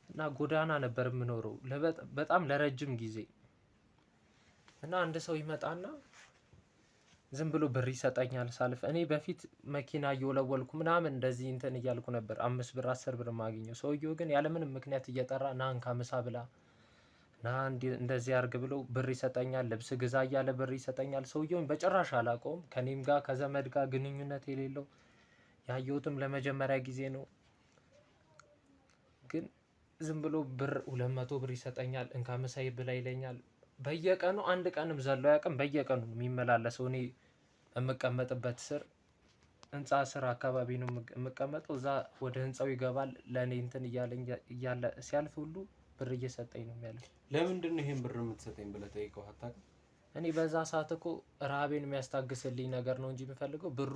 [SPEAKER 2] እና ጎዳና ነበር የምኖረው በጣም ለረጅም ጊዜ። እና አንድ ሰው ይመጣና ዝም ብሎ ብር ይሰጠኛል ሳልፍ። እኔ በፊት መኪና እየወለወልኩ ምናምን እንደዚህ እንትን እያልኩ ነበር 5 ብር 10 ብር ማግኘው። ሰውየው ግን ያለምንም ምክንያት እየጠራ ና እንካ ምሳ ብላ ና እንደዚህ አርግ ብሎ ብር ይሰጠኛል። ልብስ ግዛ እያለ ብር ይሰጠኛል። ሰውየውን በጭራሽ አላውቀውም። ከኔም ጋር ከዘመድ ጋር ግንኙነት የሌለው ያየሁትም ለመጀመሪያ ጊዜ ነው። ግን ዝም ብሎ ብር 200 ብር ይሰጠኛል። እንካ ምሳ ብላ ይለኛል። በየቀኑ አንድ ቀንም ዘሎ ያውቅም። በየቀኑ የሚመላለሰው እኔ የምቀመጥበት ስር ህንጻ ስር አካባቢ ነው የምቀመጠው። እዛ ወደ ህንጻው ይገባል። ለኔ እንትን እያለ ሲያልፍ ሁሉ ብር እየሰጠኝ ነው የሚያለው።
[SPEAKER 5] ለምንድን ነው ይሄን ብር የምትሰጠኝ ብለህ ጠይቀው አታውቅም?
[SPEAKER 2] እኔ በዛ ሰዓት እኮ ረሃቤን የሚያስታግስልኝ ነገር ነው እንጂ የምፈልገው ብሩ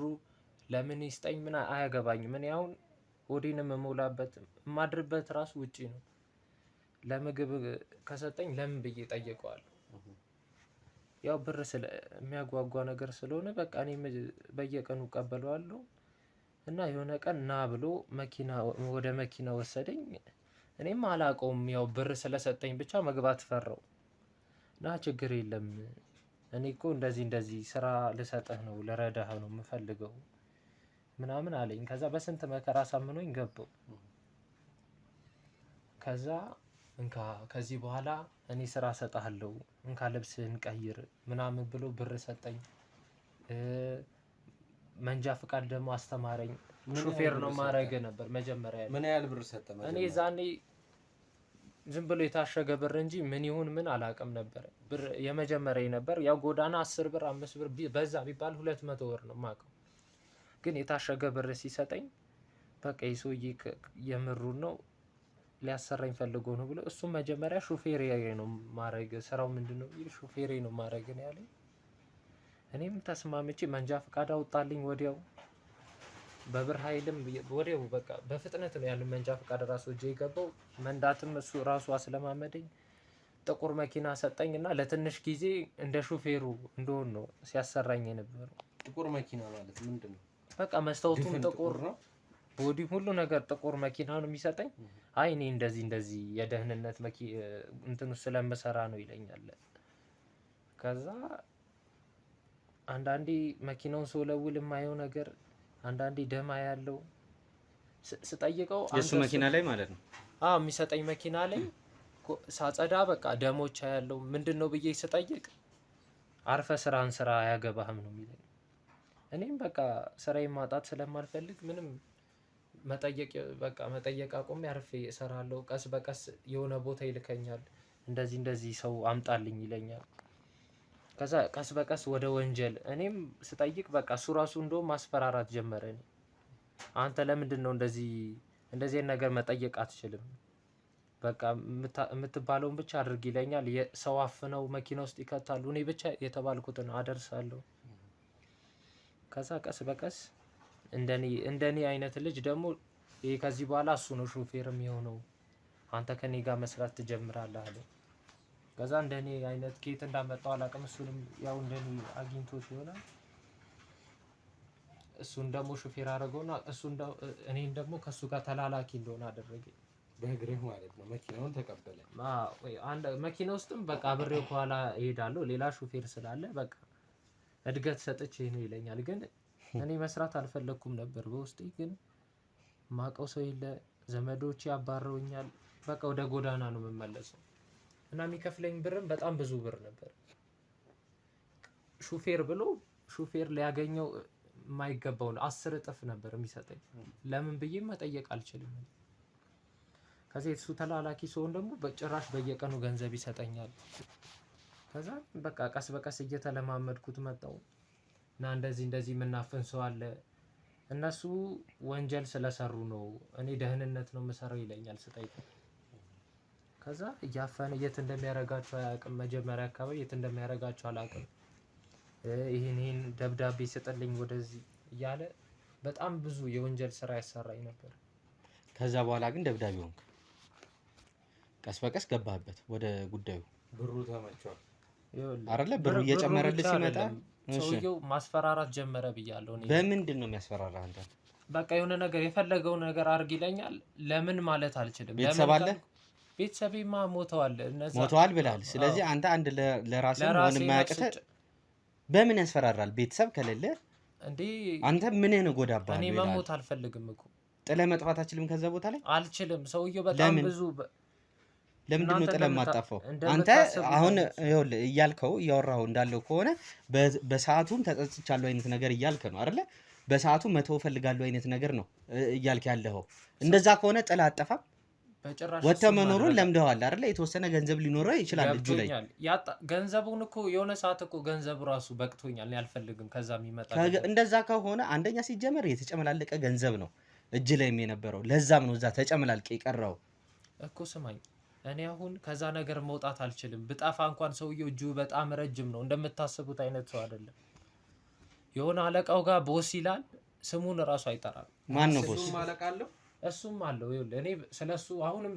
[SPEAKER 2] ለምን ይስጠኝ ምን አያገባኝም። እኔ አሁን ሆዴንም የምሞላበት የማድርበት ራሱ ውጪ ነው። ለምግብ ከሰጠኝ ለምን ብዬ ጠይቀዋለሁ። ያው ብር የሚያጓጓ ነገር ስለሆነ በቃ እኔ በየቀኑ እቀበለዋለሁ። እና የሆነ ቀን ና ብሎ ወደ መኪና ወሰደኝ። እኔም አላውቀውም። ያው ብር ስለሰጠኝ ብቻ መግባት ፈራው። ና ችግር የለም እኔ እኮ እንደዚህ ስራ ልሰጥህ ነው ልረዳህ ነው የምፈልገው ምናምን አለኝ። ከዛ በስንት መከራ ሳምኖኝ ገባው። ከዛ እንካ ከዚህ በኋላ እኔ ስራ ሰጣለሁ እንካ ልብስህን ቀይር ምናምን ብሎ ብር ሰጠኝ። መንጃ ፍቃድ ደግሞ አስተማረኝ። ሹፌር ነው ማረግ ነበር መጀመሪያ።
[SPEAKER 5] ምን ያህል ብር ሰጠ?
[SPEAKER 2] እኔ ዛኔ ዝም ብሎ የታሸገ ብር እንጂ ምን ይሁን ምን አላውቅም ነበር። ብር የመጀመሪያ ነበር። ያው ጎዳና 10 ብር 5 ብር በዛ ቢባል 200 ብር ነው የማውቀው። ግን የታሸገ ብር ሲሰጠኝ በቃ የሰውዬ የምሩን ነው ሊያሰራኝ ፈልጎ ነው ብሎ እሱም መጀመሪያ ሹፌሬ ነው ማረግ ስራው ምንድነው ሹፌሬ ነው ማረግ ነው ያለኝ። እኔም ተስማምቼ መንጃ ፍቃድ አውጣልኝ ወዲያው። በብር ኃይልም ወዲያው በቃ በፍጥነት ነው ያለው መንጃ ፍቃድ ራሱ እጄ የገባው። መንዳትም እሱ ራሱ አስለማመደኝ። ጥቁር መኪና ሰጠኝና ለትንሽ ጊዜ እንደ ሹፌሩ እንደሆነ ነው ሲያሰራኝ የነበረው።
[SPEAKER 5] ጥቁር መኪና ማለት ምንድነው?
[SPEAKER 2] በቃ መስታወቱም ጥቁር ነው፣ ቦዲም ሁሉ ነገር ጥቁር መኪና ነው የሚሰጠኝ። አይ እኔ እንደዚህ የደህንነት እንትኑ ስለምሰራ ነው ይለኛል። ከዛ አንዳንዴ መኪናውን ሶለውል የማየው ነገር አንዳንዴ ደማ ያለው ስጠይቀው
[SPEAKER 1] የሱ መኪና ላይ ማለት ነው።
[SPEAKER 2] የሚሰጠኝ መኪና ላይ ሳጸዳ በቃ ደሞች ያለው ምንድነው ብዬ ስጠይቅ አርፈ ስራን ስራ አያገባህም ነው የሚለኝ። እኔም በቃ ስራዬን ማጣት ስለማልፈልግ ምንም መጠየቅ አቁሜ አርፌ እሰራለሁ። ቀስ በቀስ የሆነ ቦታ ይልከኛል። እንደዚህ ሰው አምጣልኝ ይለኛል። ከዛ ቀስ በቀስ ወደ ወንጀል እኔም ስጠይቅ በቃ እሱ ራሱ እንደውም ማስፈራራት ጀመረ። አንተ ለምንድን ነው እንደዚህ ነገር መጠየቅ አትችልም? በቃ የምትባለውን ብቻ አድርግ ይለኛል። ሰው አፍነው መኪና ውስጥ ይከታሉ። እኔ ብቻ የተባልኩትን አደርሳለሁ። ከዛ ቀስ በቀስ እንደኔ አይነት ልጅ ደግሞ ይሄ ከዚህ በኋላ እሱ ነው ሹፌር የሚሆነው፣ አንተ ከኔ ጋር መስራት ትጀምራለህ አለ። ከዛ እንደኔ አይነት ኬት እንዳመጣው አላውቅም። እሱንም ያው እንደኔ አግኝቶት ይሆናል። እሱን ደግሞ ሹፌር አደረገውና እኔን ደግሞ ከሱ ጋር ተላላኪ እንደሆነ አደረገኝ።
[SPEAKER 5] በእግርህ ማለት ነው። መኪናውን ተቀበለ።
[SPEAKER 2] መኪና ውስጥም በቃ አብሬው ከኋላ እሄዳለሁ። ሌላ ሹፌር ስላለ በቃ እድገት ሰጥቼ ነው ይለኛል። ግን እኔ መስራት አልፈለኩም ነበር በውስጤ። ግን ማቀው ሰው የለ፣ ዘመዶቼ ያባረውኛል። በቃ ወደ ጎዳና ነው የምመለሰው እና የሚከፍለኝ ብርም በጣም ብዙ ብር ነበር። ሹፌር ሊያገኘው የማይገባው 10 እጥፍ ነበር የሚሰጠኝ። ለምን ብዬ መጠየቅ አልችልም። ከዚህ እሱ ተላላኪ ሰውን ደግሞ በጭራሽ በየቀኑ ገንዘብ ይሰጠኛል። ከዛ በቃ ቀስ በቀስ እየተለማመድኩት መጣው እና እንደዚህ የምናፍን ሰው አለ፣ እነሱ ወንጀል ስለሰሩ ነው፣ እኔ ደህንነት ነው የምሰራው ይለኛል ስጠይቅ። ከዛ እያፈነ የት እንደሚያረጋቸው አያውቅም። መጀመሪያ አካባቢ የት እንደሚያረጋቸው አላውቅም። ይሄን ደብዳቤ ስጥልኝ ወደዚህ እያለ በጣም ብዙ የወንጀል ስራ ያሰራኝ ነበር።
[SPEAKER 1] ከዛ በኋላ ግን ደብዳቤ ሆንክ፣ ቀስ በቀስ ገባህበት ወደ ጉዳዩ።
[SPEAKER 5] ብሩ ተመቸዋል
[SPEAKER 1] አይደለ? ብሩ እየጨመረልህ ሲመጣ
[SPEAKER 2] ሰውየው ማስፈራራት ጀመረ ብያለሁ።
[SPEAKER 1] በምንድን ነው የሚያስፈራራህ አንተ?
[SPEAKER 2] በቃ የሆነ ነገር የፈለገው ነገር አድርግ ይለኛል። ለምን ማለት አልችልም።
[SPEAKER 1] ቤተሰብ አለ?
[SPEAKER 2] ቤተሰቤማ ሞተዋል
[SPEAKER 1] ብላል። ስለዚህ አንተ አንድ ለራስህ ሆነ የማያውቅህ በምን ያስፈራራል? ቤተሰብ ከሌለ
[SPEAKER 2] እንዴ
[SPEAKER 1] አንተ ምን ጎዳባህ?
[SPEAKER 2] እኔ መሞት አልፈልግም እኮ።
[SPEAKER 1] ጥለህ መጥፋት አትችልም ከዛ ቦታ ላይ?
[SPEAKER 2] አልችልም። ሰውየው በጣም ብዙ
[SPEAKER 1] ለምንድን ነው ጥለህ የማጣፋው? አንተ አሁን ይኸውልህ እያወራኸው እንዳለው ከሆነ በሰዓቱም ተጸጽቻለሁ አይነት ነገር እያልክ ነው አይደለ? በሰዓቱ መተው እፈልጋለሁ አይነት ነገር ነው እያልክ ያለኸው። እንደዛ ከሆነ ጥለህ አጠፋም። ወጥተህ መኖሩን ለምደዋል አይደለ? የተወሰነ ገንዘብ ሊኖረው ይችላል እጁ ላይ።
[SPEAKER 2] ገንዘቡን እኮ የሆነ ሰዓት እኮ ገንዘቡ ራሱ በቅቶኛል፣ እኔ አልፈልግም ከዛ የሚመጣ።
[SPEAKER 1] እንደዛ ከሆነ አንደኛ ሲጀመር የተጨመላለቀ ገንዘብ ነው እጅ ላይም የነበረው። ለዛም ነው እዛ ተጨመላልቀ የቀረው
[SPEAKER 2] እኮ። ስማኝ፣ እኔ አሁን ከዛ ነገር መውጣት አልችልም። ብጣፋ እንኳን ሰውየው እጁ በጣም ረጅም ነው፣ እንደምታስቡት አይነት ሰው አይደለም። የሆነ አለቃው ጋር ቦስ ይላል፣ ስሙን ራሱ አይጠራም።
[SPEAKER 1] ማን ነው ቦስ?
[SPEAKER 5] እሱም አለቃ አለው።
[SPEAKER 2] እሱም አለው። ይኸውልህ እኔ ስለሱ አሁንም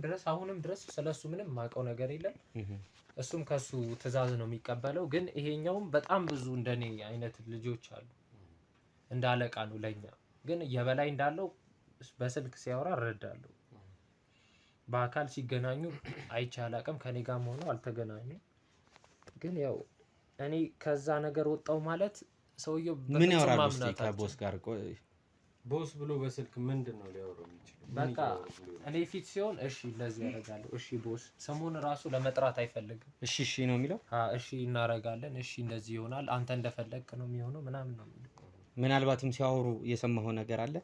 [SPEAKER 2] ድረስ ስለሱ ምንም የማውቀው ነገር የለም። እሱም ከሱ ትዕዛዝ ነው የሚቀበለው። ግን ይሄኛውም በጣም ብዙ እንደኔ አይነት ልጆች አሉ። እንደ አለቃ ነው ለኛ። ግን የበላይ እንዳለው በስልክ ሲያወራ እረዳለሁ። በአካል ሲገናኙ አይቼ አላውቅም። ከኔ ጋር ሆነው አልተገናኙም። ግን ያው እኔ ከዛ ነገር ወጣው ማለት ሰውየው
[SPEAKER 1] ምን ያወራል እስቲ ከቦስ ጋር?
[SPEAKER 5] ቦስ ብሎ በስልክ ምንድን ነው ሊያወራው የሚችለው?
[SPEAKER 2] በቃ እኔ ፊት ሲሆን እሺ እንደዚህ ያደርጋለሁ። እሺ ቦስ ስሙን ራሱ ለመጥራት አይፈልግም።
[SPEAKER 1] እሺ ነው የሚለው።
[SPEAKER 2] እሺ እናረጋለን፣ እሺ እንደዚህ ይሆናል፣ አንተ እንደፈለግክ ነው የሚሆነው ምናምን ነው የሚለው።
[SPEAKER 1] ምናልባትም ሲያወሩ የሰማኸው ነገር አለ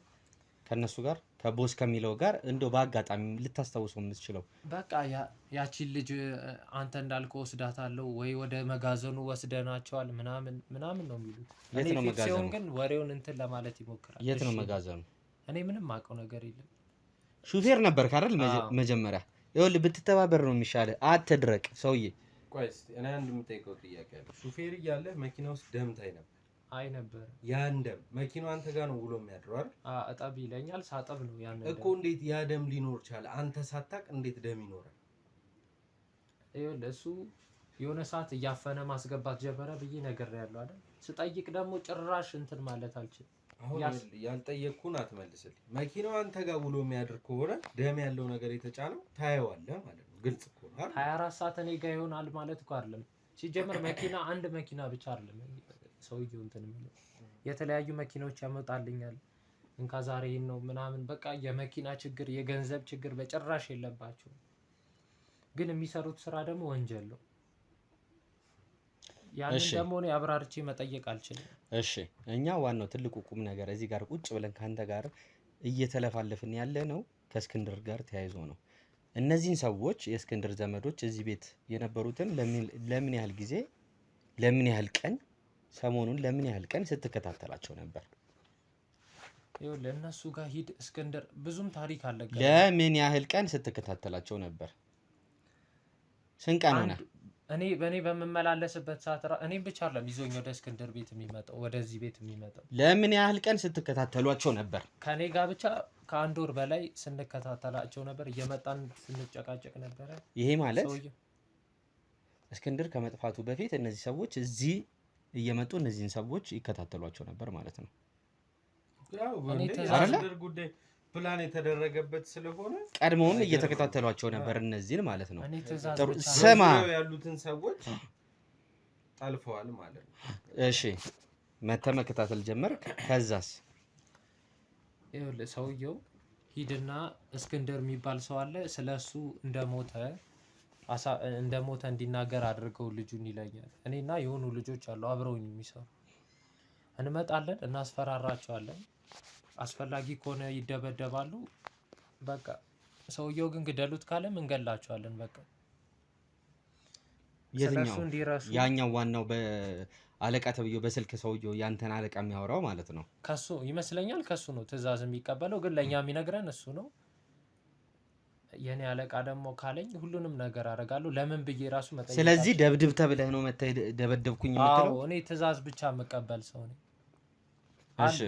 [SPEAKER 1] ከነሱ ጋር ከቦስ ከሚለው ጋር እንደው በአጋጣሚ ልታስታውሰው የምትችለው?
[SPEAKER 2] በቃ ያቺን ልጅ አንተ እንዳልከው ወስዳታለሁ ወይ ወደ መጋዘኑ ወስደናቸዋል ምናምን ነው የሚሉት።
[SPEAKER 1] የት ነው መጋዘኑ?
[SPEAKER 2] ግን ወሬውን እንትን ለማለት ይሞክራል።
[SPEAKER 1] የት ነው መጋዘኑ?
[SPEAKER 2] እኔ ምንም አውቀው ነገር የለም።
[SPEAKER 1] ሹፌር ነበርክ አይደል? መጀመሪያ ይኸውልህ ብትተባበር ነው የሚሻልህ። አትድረቅ ሰውዬ።
[SPEAKER 5] ቆይ እስኪ እኔ አንድ የምጠይቀው ጥያቄ አለ። ሹፌር እያለህ መኪና ውስጥ ደም ታይ ነበር?
[SPEAKER 2] አይ ነበር።
[SPEAKER 5] ያን ደም መኪናው አንተ ጋር ነው ውሎ የሚያድረው አይደል?
[SPEAKER 2] እጠብ ይለኛል። ሳጠብ ነው ያን
[SPEAKER 5] እኮ። እንዴት ያ ደም ሊኖር ቻለ? አንተ ሳታቅ እንዴት ደም ይኖራል?
[SPEAKER 2] ይኸውልህ እሱ የሆነ ሰዓት እያፈነ ማስገባት ጀመረ ብዬ ነግሬያለሁ አይደል? ስጠይቅ ደግሞ ጭራሽ እንትን ማለት አልችልም።
[SPEAKER 5] አሁን ያልጠየቅኩን አትመልስልኝ። መኪናው አንተ ጋር ውሎ የሚያድር ከሆነ ደም ያለው ነገር የተጫነው ታየዋለህ ማለት ነው። ግልጽ እኮ ነው አይደል? 24
[SPEAKER 2] ሰዓት እኔ ጋር ይሆናል ማለት እኮ አይደለም። ሲጀምር መኪና አንድ መኪና ብቻ አይደለም ሰውየው እንትን የሚለው የተለያዩ መኪናዎች ያመጣልኛል። እንካ ዛሬ ነው ምናምን በቃ የመኪና ችግር የገንዘብ ችግር በጭራሽ የለባቸውም። ግን የሚሰሩት ስራ ደግሞ ወንጀል ነው። ያንን ደግሞ እኔ አብራርቼ መጠየቅ አልችልም።
[SPEAKER 1] እሺ እኛ ዋናው ትልቁ ቁም ነገር እዚህ ጋር ቁጭ ብለን ካንተ ጋር እየተለፋለፍን ያለ ነው ከእስክንድር ጋር ተያይዞ ነው። እነዚህን ሰዎች የእስክንድር ዘመዶች እዚህ ቤት የነበሩትን ለምን ያህል ጊዜ ለምን ያህል ቀን ሰሞኑን ለምን ያህል ቀን ስትከታተላቸው ነበር?
[SPEAKER 2] ይኸው ለእነሱ ጋር ሂድ እስክንድር ብዙም ታሪክ አለ።
[SPEAKER 1] ለምን ያህል ቀን ስትከታተላቸው ነበር? ስንት ቀን ሆነ?
[SPEAKER 2] በእኔ በምመላለስበት ሰዓት እኔም ብቻ አይደለም ይዞኝ ወደ እስክንድር ቤት የሚመጣው ወደዚህ ቤት የሚመጣው።
[SPEAKER 1] ለምን ያህል ቀን ስትከታተሏቸው ነበር?
[SPEAKER 2] ከኔ ጋር ብቻ ከአንድ ወር በላይ ስንከታተላቸው ነበር። እየመጣን ስንጨቃጨቅ ነበረ።
[SPEAKER 1] ይሄ ማለት እስክንድር ከመጥፋቱ በፊት እነዚህ ሰዎች እዚህ እየመጡ እነዚህን ሰዎች ይከታተሏቸው ነበር ማለት ነው።
[SPEAKER 5] ያው በእስክንድር ጉዳይ ፕላን የተደረገበት ስለሆነ
[SPEAKER 1] ቀድሞውም እየተከታተሏቸው ነበር እነዚህን ማለት ነው።
[SPEAKER 5] ስማ ያሉትን ሰዎች ጠልፈዋል ማለት ነው።
[SPEAKER 1] እሺ መከታተል ጀመርክ። ከዛስ
[SPEAKER 2] ይኸውልህ ሰውየው ሂድና እስክንድር የሚባል ሰው አለ ስለሱ እንደሞተ እንዲናገር አድርገው ልጁን ይለኛል። እኔና የሆኑ ልጆች አሉ አብረውኝ የሚሰሩ እንመጣለን፣ እናስፈራራቸዋለን። አስፈላጊ ከሆነ ይደበደባሉ። በቃ ሰውየው ግን ግደሉት ካለም እንገላቸዋለን። በቃ
[SPEAKER 1] የትኛው ያኛው ዋናው በአለቃ ተብዮ በስልክ ሰውየው ያንተን አለቃ የሚያወራው ማለት ነው?
[SPEAKER 2] ከሱ ይመስለኛል። ከሱ ነው ትዕዛዝ የሚቀበለው፣ ግን ለኛ የሚነግረን እሱ ነው። የኔ አለቃ ደግሞ ካለኝ ሁሉንም ነገር አደርጋለሁ። ለምን ብዬ ራሱ መጠየቅ።
[SPEAKER 1] ስለዚህ ደብድብ ተብለህ ነው መተህ ደበደብኩኝ የምትለው?
[SPEAKER 2] አዎ እኔ ትዕዛዝ ብቻ የምቀበል ሰው ነኝ።
[SPEAKER 1] እሺ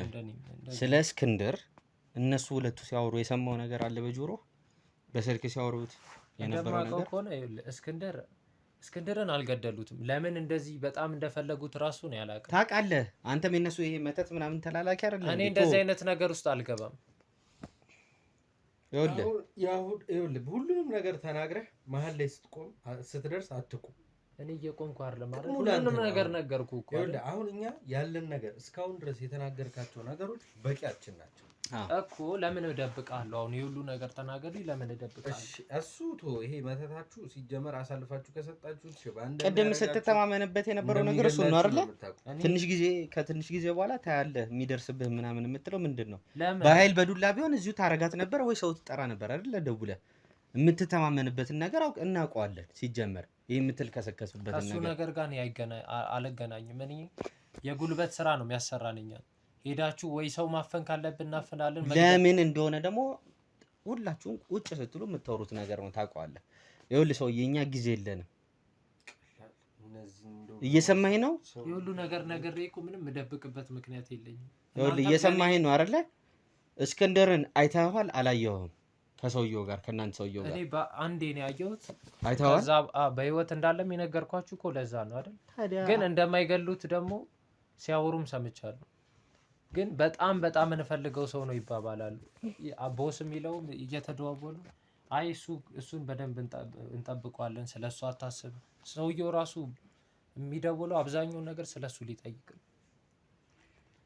[SPEAKER 1] ስለ እስክንድር እነሱ ሁለቱ ሲያወሩ የሰማው ነገር አለ በጆሮ? በስልክ ሲያወሩት የነበረው ነገር
[SPEAKER 2] ከሆነ እስክንድርን አልገደሉትም። ለምን እንደዚህ በጣም እንደፈለጉት ራሱ ነው ያላቀ።
[SPEAKER 1] ታውቃለህ አንተም የነሱ ይሄ መተት ምናምን ተላላኪ አይደለም።
[SPEAKER 2] እኔ እንደዚህ አይነት ነገር ውስጥ አልገባም።
[SPEAKER 5] ይኸውልህ ሁሉንም ነገር ተናግረህ መሀል ላይ ስትደርስ አትቁም።
[SPEAKER 2] እኔ እየቆምኩ አይደለም ማለት ሁሉንም ነገር ነገርኩህ እኮ።
[SPEAKER 5] ይኸውልህ አሁን እኛ ያለን ነገር እስካሁን ድረስ የተናገርካቸው ነገሮች በቂያችን ናቸው
[SPEAKER 2] እኮ። ለምን እደብቃለሁ? አሁን የሁሉ ነገር ተናገሪ፣ ለምን እደብቃለሁ?
[SPEAKER 5] እሱ ይሄ መተታችሁ ሲጀመር አሳልፋችሁ ከሰጣችሁት
[SPEAKER 1] ቅድም ስትተማመንበት የነበረው ነገር እሱ ነው አይደለ? ከትንሽ ጊዜ በኋላ ታያለህ የሚደርስብህ ምናምን የምትለው ምንድን ነው? በኃይል በዱላ ቢሆን እዚሁ ታረጋት ነበር ወይ ሰው ትጠራ ነበር አይደለ? ደውለህ የምትተማመንበትን ነገር እናውቀዋለን። ሲጀመር ይህ የምትልከሰከስበትን
[SPEAKER 2] ነገር ጋር አልገናኝም። እኔ የጉልበት ስራ ነው የሚያሰራንኛል። ሄዳችሁ ወይ ሰው ማፈን ካለብን እናፈናለን።
[SPEAKER 1] ለምን እንደሆነ ደግሞ ሁላችሁም ቁጭ ስትሉ የምታወሩት ነገር ነው ታውቀዋለህ። ይኸውልህ ሰውዬ እኛ ጊዜ የለንም። እየሰማኸኝ ነው?
[SPEAKER 2] የሁሉ ነገር እኮ ምንም የምደብቅበት ምክንያት የለኝም።
[SPEAKER 1] ይኸውልህ እየሰማኸኝ ነው አይደለ? እስክንድርን አይተኸዋል አላየኸውም? ከሰውየው ጋር ከእናንተ ሰውየው ጋር
[SPEAKER 2] እኔ በአንዴ ነው ያየሁት።
[SPEAKER 1] አይተኸዋል?
[SPEAKER 2] ከዛ በህይወት እንዳለም የነገርኳችሁ እኮ ለዛ ነው አይደል? ግን እንደማይገሉት ደግሞ ሲያወሩም ሰምቻለሁ። ግን በጣም እንፈልገው ሰው ነው ይባባላሉ። ቦስ የሚለውም እየተደዋወሉ አይ እሱን በደንብ እንጠብቀዋለን፣ ስለሱ አታስብ። ሰውየው ራሱ የሚደውለው አብዛኛውን ነገር ስለሱ ሊጠይቅ።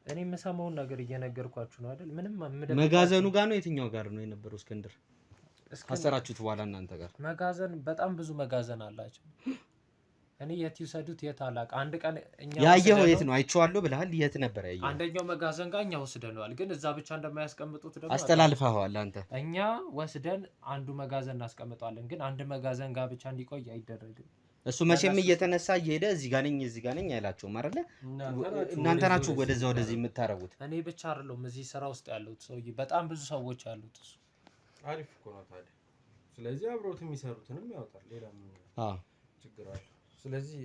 [SPEAKER 2] እኔ የምሰማውን ነገር እየነገርኳችሁ ነው አይደል? ምንም
[SPEAKER 1] መጋዘኑ ጋር ነው የትኛው ጋር ነው የነበረው እስክንድር? አሰራችሁት በኋላ እናንተ ጋር
[SPEAKER 2] መጋዘን በጣም ብዙ መጋዘን አላቸው። እኔ የት ይወሰዱት የት አላውቅም። አንድ ቀን እኛ
[SPEAKER 1] ያየኸው የት ነው? አይቼዋለሁ ብለሃል። የት ነበር ያየኸው?
[SPEAKER 2] አንደኛው መጋዘን ጋር እኛ ወስደነዋል። ግን እዛ ብቻ እንደማያስቀምጡት ደግሞ
[SPEAKER 1] አስተላልፈኸዋል አንተ።
[SPEAKER 2] እኛ ወስደን አንዱ መጋዘን እናስቀምጠዋለን። ግን አንድ መጋዘን ጋር ብቻ እንዲቆይ አይደረግም።
[SPEAKER 1] እሱ መቼም እየተነሳ እየሄደ እዚህ ጋር ነኝ አይላቸውም አይደለ? እናንተ ናችሁ ወደዚህ የምታረጉት።
[SPEAKER 2] እኔ ብቻ አይደለሁም እዚህ ስራ ውስጥ ያሉት ሰውዬ፣ በጣም ብዙ ሰዎች አሉት። እሱ
[SPEAKER 5] አሪፍ እኮ ነው ታዲያ። ስለዚህ አብሮት የሚሰሩትንም ያወጣል። ሌላ ምን ችግር አለ? ስለዚህ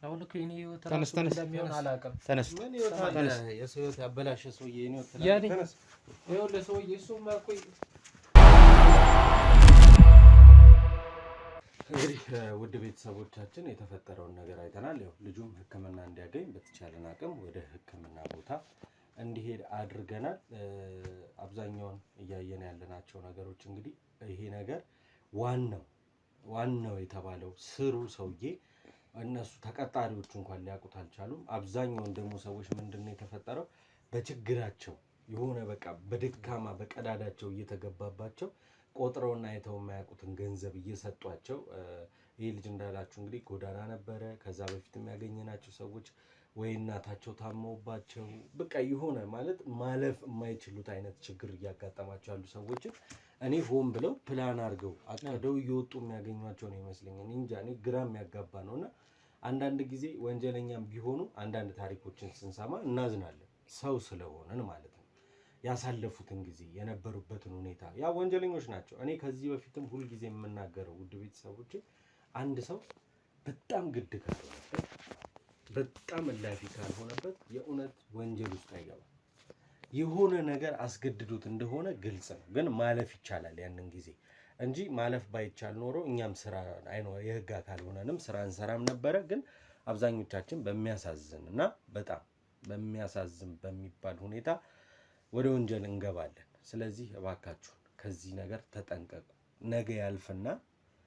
[SPEAKER 2] አሁን እኮ እኔ ተነስ እንደሚሆን አላውቅም።
[SPEAKER 1] ተነስ
[SPEAKER 5] ምን ይወጣል? የሰው ህይወት ያበላሸ ሰውዬ ነው
[SPEAKER 2] ያኔ ይኸውልህ ሰውዬ እሱማ እኮ
[SPEAKER 5] እንግዲህ ውድ ቤተሰቦቻችን የተፈጠረውን ነገር አይተናል። ያው ልጁም ሕክምና እንዲያገኝ በተቻለን አቅም ወደ ሕክምና ቦታ እንዲሄድ አድርገናል። አብዛኛውን እያየን ያለናቸው ነገሮች እንግዲህ ይሄ ነገር ዋናው የተባለው ስሩ ሰውዬ እነሱ ተቀጣሪዎቹ እንኳን ሊያውቁት አልቻሉም። አብዛኛውን ደግሞ ሰዎች ምንድነው የተፈጠረው በችግራቸው የሆነ በቃ በድካማ በቀዳዳቸው እየተገባባቸው ቆጥረውና አይተው የማያውቁትን ገንዘብ እየሰጧቸው ይሄ ልጅ እንዳላችሁ እንግዲህ ጎዳና ነበረ። ከዛ በፊት የሚያገኘናቸው ሰዎች ወይ እናታቸው ታመውባቸው በቃ የሆነ ማለት ማለፍ የማይችሉት አይነት ችግር እያጋጠማቸው ያሉ ሰዎችን እኔ ሆን ብለው ፕላን አድርገው አቅደው እየወጡ የሚያገኟቸው ነው ይመስለኛል። እንጃ እኔ ግራ የሚያጋባ ነውና አንዳንድ ጊዜ ወንጀለኛም ቢሆኑ አንዳንድ ታሪኮችን ስንሰማ እናዝናለን፣ ሰው ስለሆነን ማለት ነው። ያሳለፉትን ጊዜ የነበሩበትን ሁኔታ ያ ወንጀለኞች ናቸው። እኔ ከዚህ በፊትም ሁል ጊዜ የምናገረው ውድ ቤተሰቦቼ አንድ ሰው በጣም ግድ ካልሆነበት በጣም እላፊ ካልሆነበት የእውነት ወንጀል ውስጥ አይገባም። የሆነ ነገር አስገድዶት እንደሆነ ግልጽ ነው፣ ግን ማለፍ ይቻላል ያንን ጊዜ እንጂ ማለፍ ባይቻል ኖሮ እኛም ስራ የህግ አካል ሆነንም ስራ እንሰራም ነበረ። ግን አብዛኞቻችን በሚያሳዝን እና በጣም በሚያሳዝን በሚባል ሁኔታ ወደ ወንጀል እንገባለን። ስለዚህ እባካችሁን ከዚህ ነገር ተጠንቀቁ። ነገ ያልፍና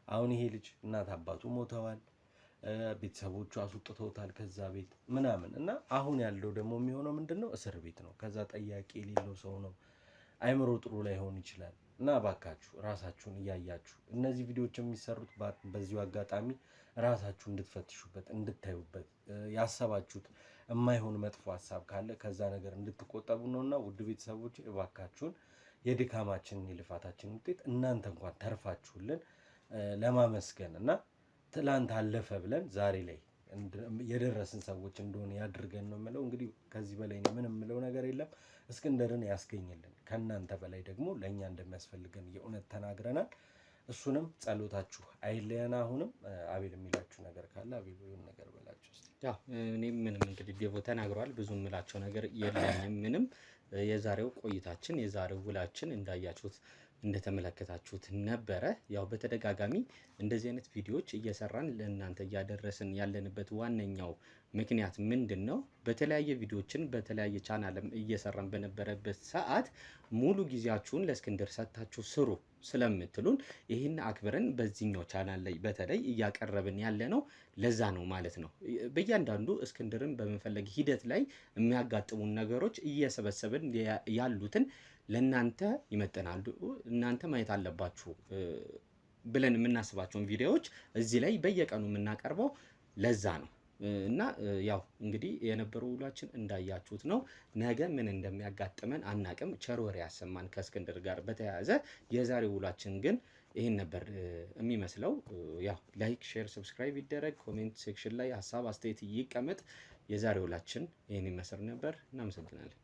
[SPEAKER 5] አሁን ይሄ ልጅ እናት አባቱ ሞተዋል፣ ቤተሰቦቹ አስወጥተውታል ከዛ ቤት ምናምን እና አሁን ያለው ደግሞ የሚሆነው ምንድነው እስር ቤት ነው። ከዛ ጠያቂ የሌለው ሰው ነው። አይምሮ ጥሩ ላይሆን ይችላል። እና ባካችሁ ራሳችሁን እያያችሁ እነዚህ ቪዲዮዎች የሚሰሩት በዚሁ አጋጣሚ ራሳችሁ እንድትፈትሹበት እንድታዩበት ያሰባችሁት የማይሆን መጥፎ ሀሳብ ካለ ከዛ ነገር እንድትቆጠቡ ነውና ውድ ቤተሰቦች እባካችሁን የድካማችንን የልፋታችንን ውጤት እናንተ እንኳን ተርፋችሁልን ለማመስገን እና ትላንት አለፈ ብለን ዛሬ ላይ የደረስን ሰዎች እንደሆነ ያድርገን ነው የምለው። እንግዲህ ከዚህ በላይ ምንም የምለው ነገር የለም። እስክንድርን ያስገኝልን። ከእናንተ በላይ ደግሞ ለእኛ እንደሚያስፈልገን የእውነት ተናግረናል። እሱንም ጸሎታችሁ አይለየን። አሁንም አቤል የሚላችሁ ነገር ካለ አቤል የሆነ ነገር በላችሁ እስቲ።
[SPEAKER 1] ያው እኔም ምንም እንግዲህ ዴቮ ተናግረዋል። ብዙ የምላቸው ነገር የለኝም ምንም። የዛሬው ቆይታችን የዛሬው ውላችን እንዳያችሁት እንደተመለከታችሁት ነበረ። ያው በተደጋጋሚ እንደዚህ አይነት ቪዲዮዎች እየሰራን ለእናንተ እያደረስን ያለንበት ዋነኛው ምክንያት ምንድን ነው? በተለያየ ቪዲዮዎችን በተለያየ ቻናልም እየሰራን በነበረበት ሰዓት ሙሉ ጊዜያችሁን ለእስክንድር ሰጥታችሁ ስሩ ስለምትሉን ይህን አክብረን በዚህኛው ቻናል ላይ በተለይ እያቀረብን ያለ ነው። ለዛ ነው ማለት ነው። በእያንዳንዱ እስክንድርን በመፈለግ ሂደት ላይ የሚያጋጥሙን ነገሮች እየሰበሰብን ያሉትን ለእናንተ ይመጠናሉ፣ እናንተ ማየት አለባችሁ ብለን የምናስባቸውን ቪዲዮዎች እዚህ ላይ በየቀኑ የምናቀርበው ለዛ ነው። እና ያው እንግዲህ የነበረው ውሏችን እንዳያችሁት ነው። ነገ ምን እንደሚያጋጥመን አናቅም። ቸር ወሬ ያሰማን ከእስክንድር ጋር በተያያዘ። የዛሬው ውሏችን ግን ይህን ነበር የሚመስለው። ያው ላይክ፣ ሼር፣ ሰብስክራይብ ይደረግ። ኮሜንት ሴክሽን ላይ ሀሳብ አስተያየት ይቀመጥ። የዛሬው ውሏችን ይህን ይመስል ነበር። እናመሰግናለን።